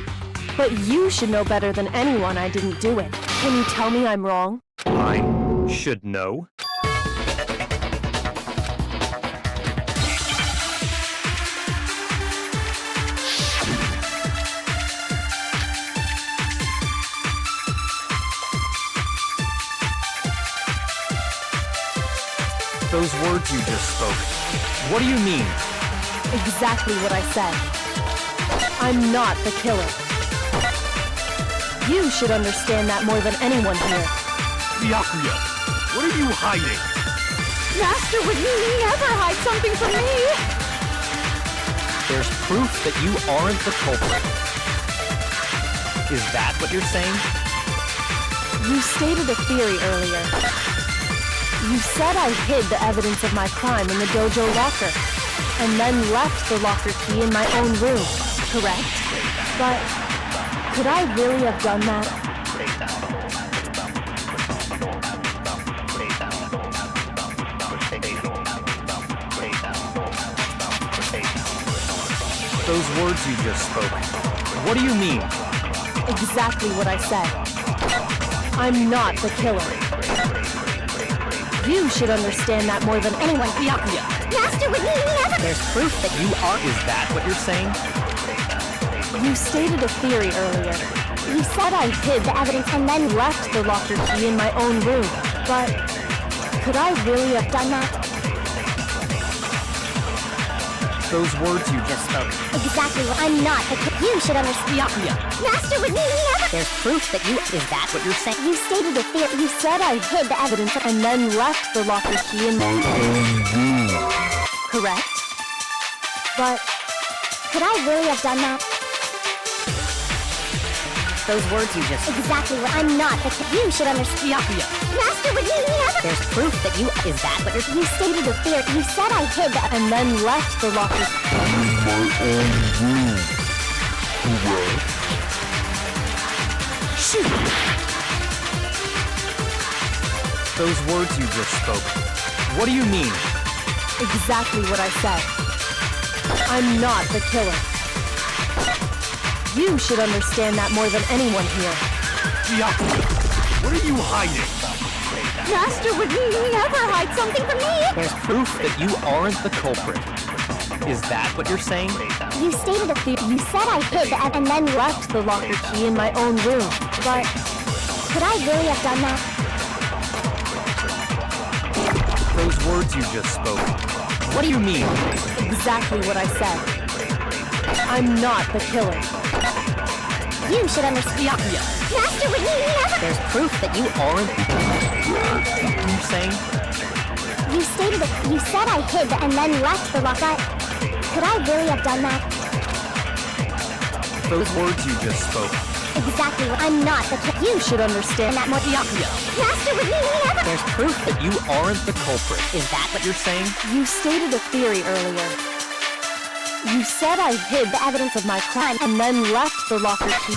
Speaker 8: But you should know better than anyone I didn't do it. Can you tell me I'm wrong?
Speaker 2: I should know. Those words you just spoke. What do you mean?
Speaker 8: Exactly what I said. I'm not the killer. You should understand that more than anyone here.
Speaker 5: Byakuya, what are you hiding?
Speaker 4: Master would never hide something from me!
Speaker 2: There's proof that you aren't the culprit. Is that what you're saying?
Speaker 8: You stated a theory earlier. You said I hid the evidence of my crime in the dojo locker, and then left the locker key in my own room, correct? But could I really have done that?
Speaker 2: Those words you just spoke. What do you mean?
Speaker 8: Exactly what I said. I'm not the killer. You should understand that more than anyone.
Speaker 2: Byakuya!
Speaker 4: Master would never...
Speaker 2: There's proof that you are... Is that what you're saying?
Speaker 8: You stated a theory earlier. You said I hid the evidence and then left the locker key in my own room. But could I really have done that?
Speaker 2: Those words you just spoke.
Speaker 4: Exactly what I'm not. You should understand.
Speaker 2: Byakuya!
Speaker 4: Master would never...
Speaker 3: There's proof that you... Is that what you're saying?
Speaker 4: You stated a theory.
Speaker 8: You said I hid the evidence and then left the locker key in my own room. Correct? But
Speaker 4: Could I really have done that?
Speaker 3: Those words you just...
Speaker 4: Exactly what I'm not. You should understand.
Speaker 2: Byakuya!
Speaker 4: Master would never...
Speaker 3: There's proof that you... Is that what you're...
Speaker 4: You stated a theory. You said I hid the...
Speaker 8: and then left the locker key in my own room. Correct?
Speaker 6: Shoot!
Speaker 2: Those words you just spoke. What do you mean?
Speaker 8: Exactly what I said. I'm not the killer. You should understand that more than anyone here.
Speaker 5: Byakuya, what are you hiding?
Speaker 4: Master would never hide something from me!
Speaker 2: There's proof that you aren't the culprit. Is that what you're saying?
Speaker 4: You stated a theory. You said I hid the and then
Speaker 8: Left the locker key in my own room. But
Speaker 4: could I really have done that?
Speaker 2: Those words you just spoke. What do you mean?
Speaker 8: exactly what I said. I'm not the killer.
Speaker 4: You should understand.
Speaker 2: Byakuya!
Speaker 4: Master would never...
Speaker 3: There's proof that you aren't...
Speaker 2: What are you saying?
Speaker 4: You stated it. You said I hid and then left the locker. Could I really have done that?
Speaker 2: Those words you just spoke.
Speaker 4: Exactly. I'm not the
Speaker 8: You should understand that more.
Speaker 4: Master with me never.
Speaker 2: There's proof that you aren't the culprit. Is that what you're saying?
Speaker 8: You stated a theory earlier. You said I hid the evidence of my crime and then left the locker key.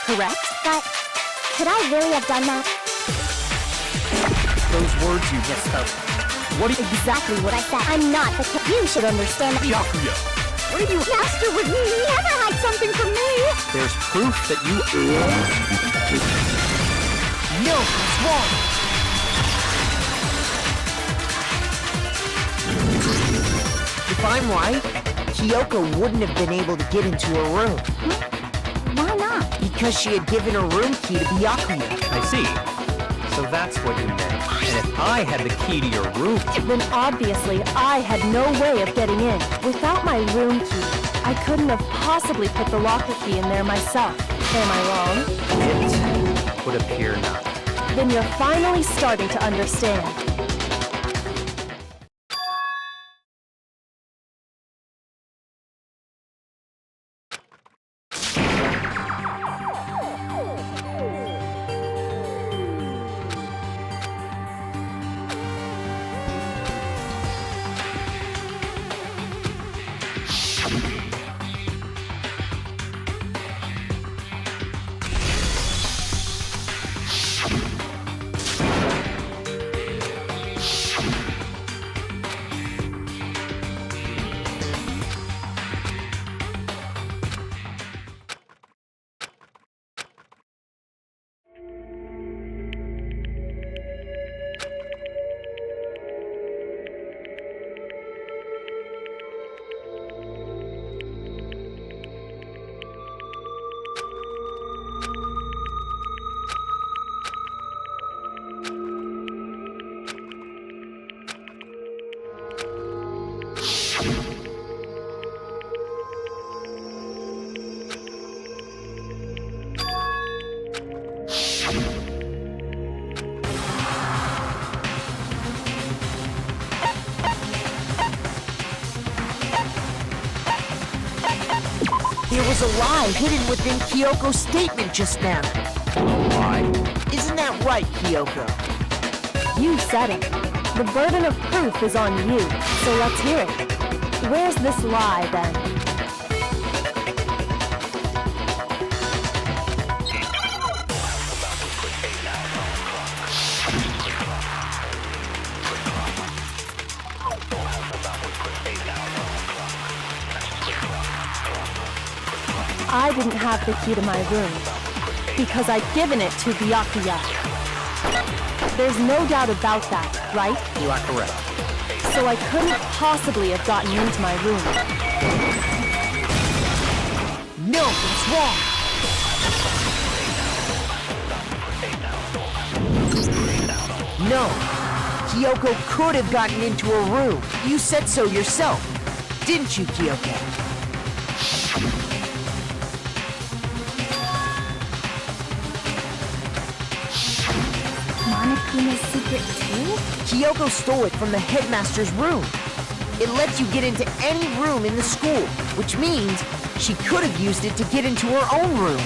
Speaker 8: Correct?
Speaker 4: But could I really have done that?
Speaker 2: Those words you just spoke. What do you...
Speaker 8: Exactly what
Speaker 4: I said. I'm not the You should understand that.
Speaker 5: Byakuya!
Speaker 4: What did you Master with me never hide something from me?
Speaker 2: There's proof that you...
Speaker 6: No, it's wrong. If I'm right, Kyoko wouldn't have been able to get into her room.
Speaker 4: Why not?
Speaker 6: Because she had given her room key to Byakuya.
Speaker 2: I see. So that's what you meant. And if I had the key to your room...
Speaker 8: Then obviously I had no way of getting in. Without my room key, I couldn't have possibly put the locker key in there myself. Am I wrong?
Speaker 2: It would appear not.
Speaker 8: Then you're finally starting to understand.
Speaker 6: There was a lie hidden within Kyoko's statement just now.
Speaker 2: Why?
Speaker 6: Isn't that right, Kyoko?
Speaker 8: You said it. The burden of proof is on you, so let's hear it. Where's this lie, then? I didn't have the key to my room, because I'd given it to Byakuya. There's no doubt about that, right?
Speaker 2: You are correct.
Speaker 8: So I couldn't possibly have gotten into my room.
Speaker 6: No, that's wrong. No, Kyoko could have gotten into her room. You said so yourself, didn't you, Kyoko?
Speaker 4: Monokuma's secret too?
Speaker 6: Kyoko stole it from the headmaster's room. It lets you get into any room in the school, which means she could have used it to get into her own room.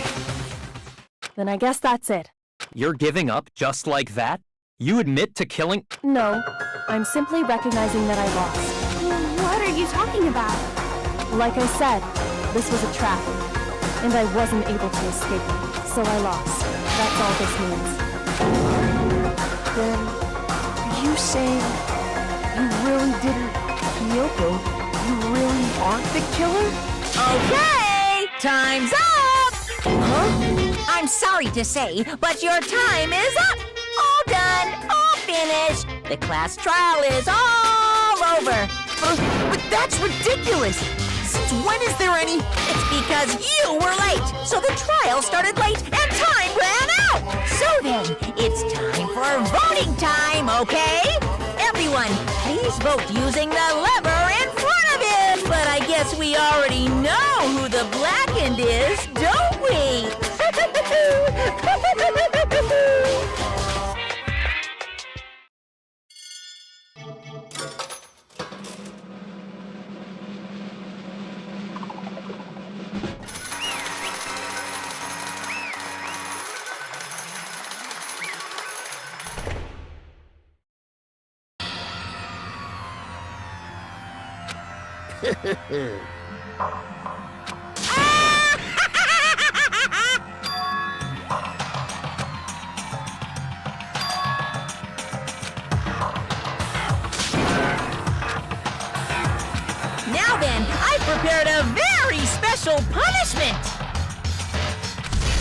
Speaker 8: Then I guess that's it.
Speaker 2: You're giving up just like that? You admit to killing...
Speaker 8: No, I'm simply recognizing that I lost.
Speaker 4: What are you talking about?
Speaker 8: Like I said, this was a trap, and I wasn't able to escape it, so I lost. That's all this means.
Speaker 6: Then, are you saying you really didn't... Kyoko, you really aren't the killer?
Speaker 3: Okay, time's up! Huh? I'm sorry to say, but your time is up! All done, all finished. The class trial is all over.
Speaker 6: But that's ridiculous! Since when is there any...
Speaker 3: It's because you were late, so the trial started late and time ran out! So then, it's time for voting time, okay? Everyone, please vote using the lever in front of it! But I guess we already know who the blackened is, don't we? Now then, I've prepared a very special punishment.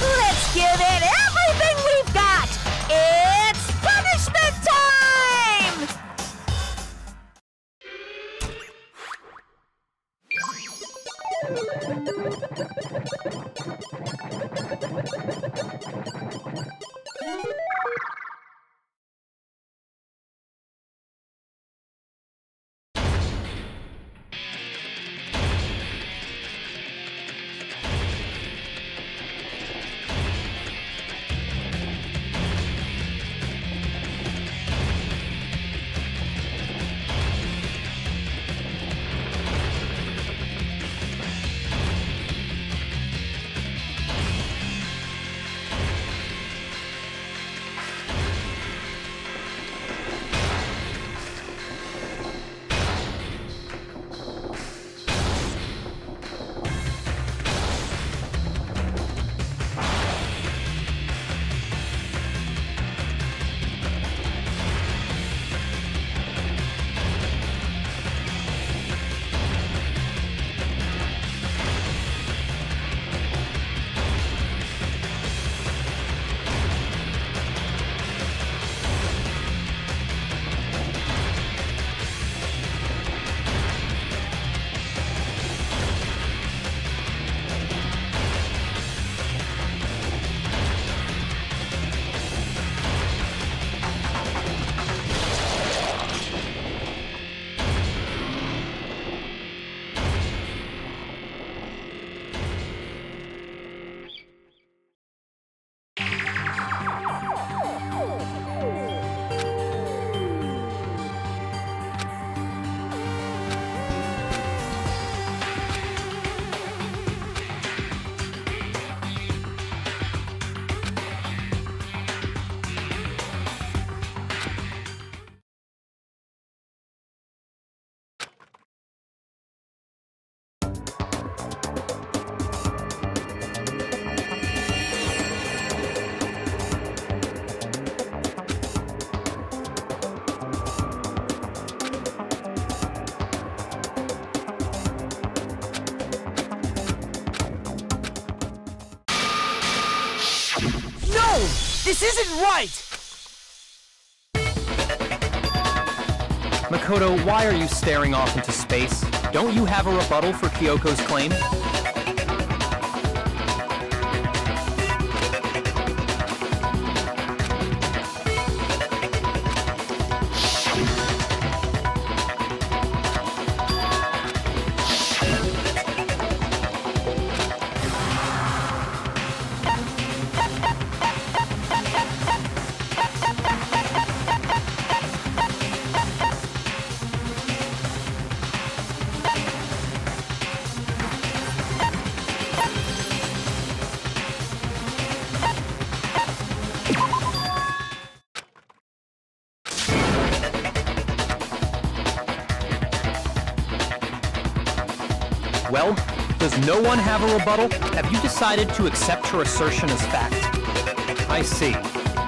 Speaker 3: Let's give it everything we've got. It's punishment time!
Speaker 6: This isn't right!
Speaker 2: Makoto, why are you staring off into space? Don't you have a rebuttal for Kyoko's claim? Well, does no one have a rebuttal? Have you decided to accept her assertion as fact? I see.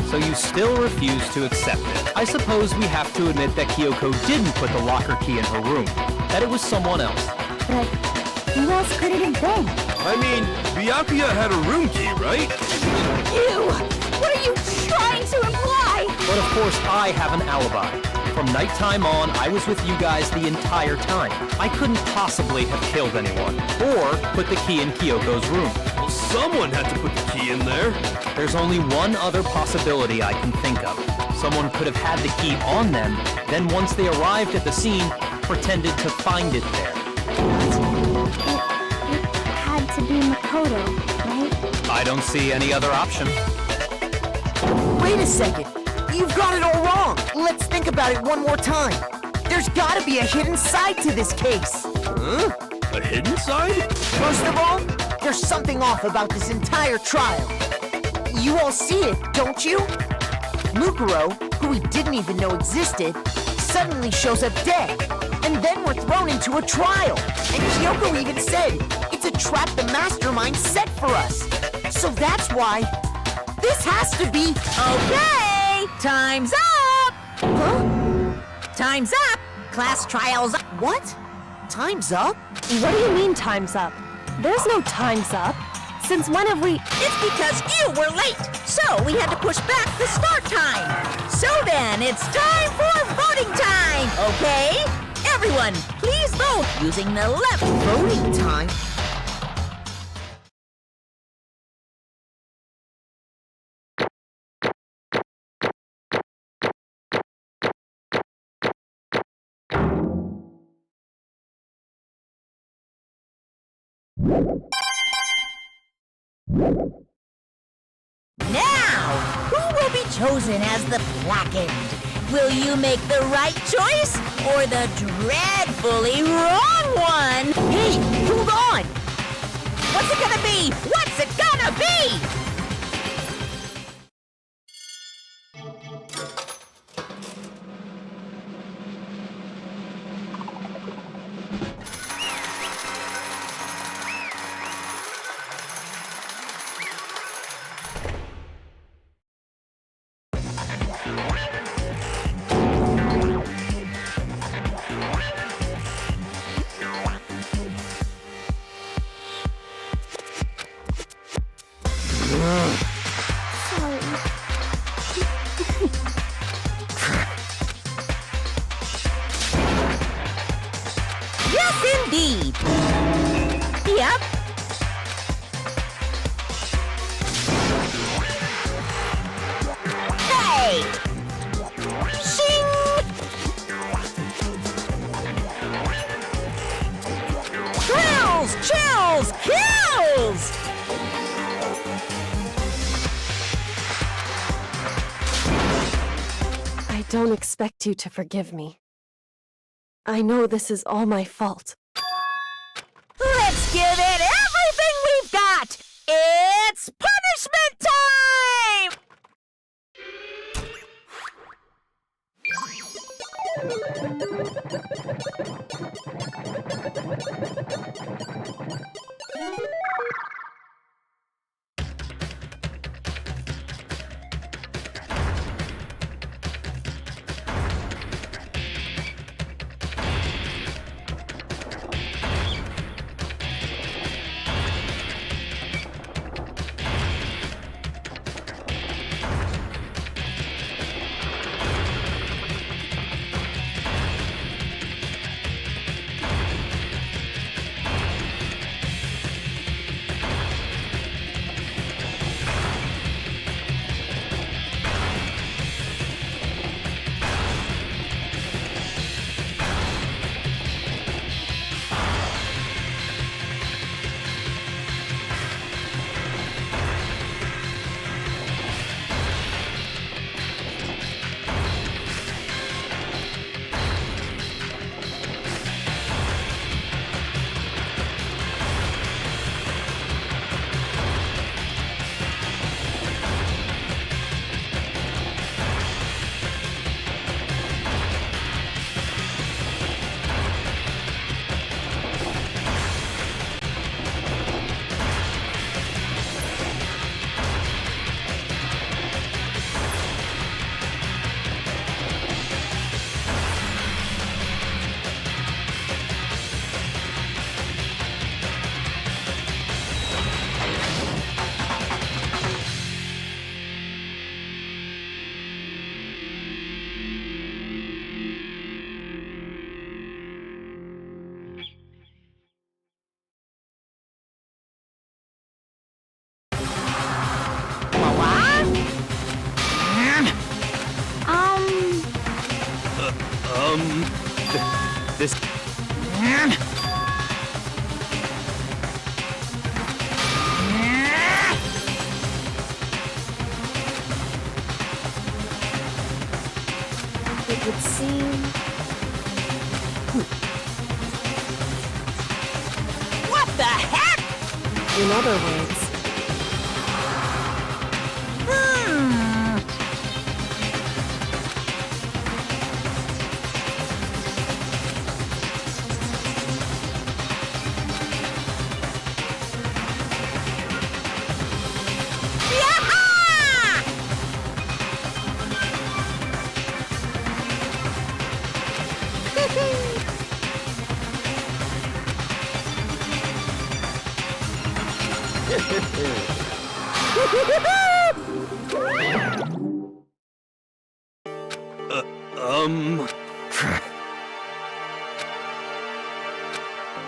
Speaker 2: So you still refuse to accept it. I suppose we have to admit that Kyoko didn't put the locker key in her room, that it was someone else.
Speaker 4: But who else could it have been?
Speaker 5: I mean, Byakuya had a room key, right?
Speaker 4: You! What are you trying to imply?
Speaker 2: But of course, I have an alibi. From nighttime on, I was with you guys the entire time. I couldn't possibly have killed anyone, or put the key in Kyoko's room.
Speaker 5: Well, someone had to put the key in there.
Speaker 2: There's only one other possibility I can think of. Someone could have had the key on them, then once they arrived at the scene, pretended to find it there.
Speaker 4: It had to be Makoto, right?
Speaker 2: I don't see any other option.
Speaker 6: Wait a second. You've got it all wrong. Let's think about it one more time. There's gotta be a hidden side to this case.
Speaker 5: Huh? A hidden side?
Speaker 6: First of all, there's something off about this entire trial. You all see it, don't you? Mukuro, who we didn't even know existed, suddenly shows up dead. and then we're thrown into a trial. And Kyoko even said it's a trap the mastermind set for us. So that's why this has to be...
Speaker 3: Okay, time's up!
Speaker 6: Huh?
Speaker 3: Time's up! Class trials up!
Speaker 6: What? Time's up?
Speaker 8: What do you mean time's up? There's no time's up. Since when have we...
Speaker 3: It's because you were late, so we had to push back the start time. So then, it's time for voting time, okay? Everyone, please vote using the left
Speaker 6: Voting time?
Speaker 3: Now, who will be chosen as the blackened? Will you make the right choice or the dreadfully wrong one?
Speaker 6: Hey, hold on!
Speaker 3: What's it gonna be? What's it gonna be? Yes, indeed. Yep. Hey! Shing! Thrills, chills, kills!
Speaker 8: I don't expect you to forgive me. I know this is all my fault.
Speaker 3: Let's give it everything we've got! It's punishment time!
Speaker 5: This...
Speaker 8: It would seem...
Speaker 3: What the heck?
Speaker 8: In other words,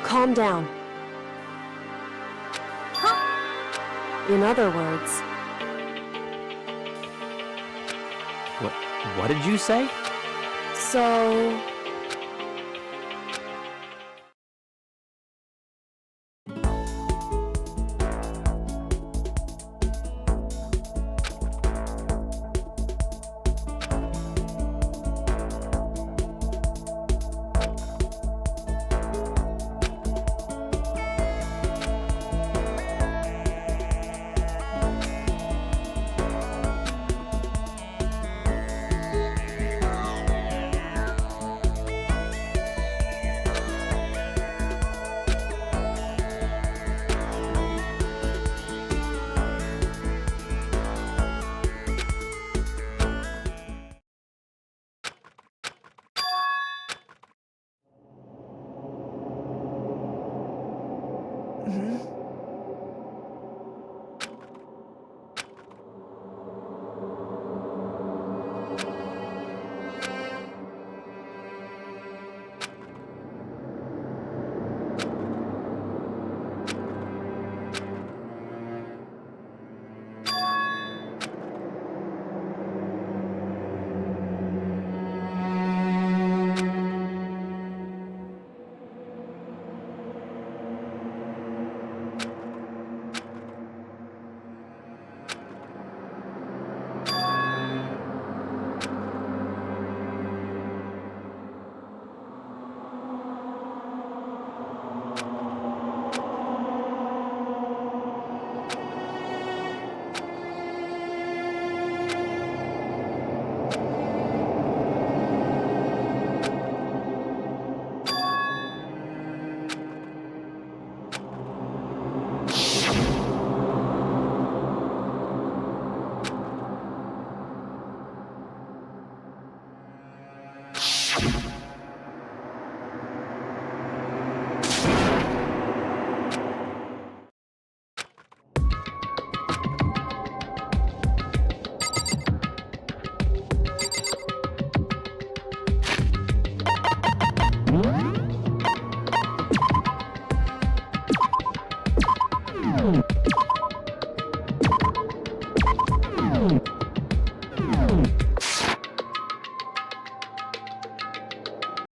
Speaker 8: Calm down. In other words,
Speaker 2: What did you say?
Speaker 8: so...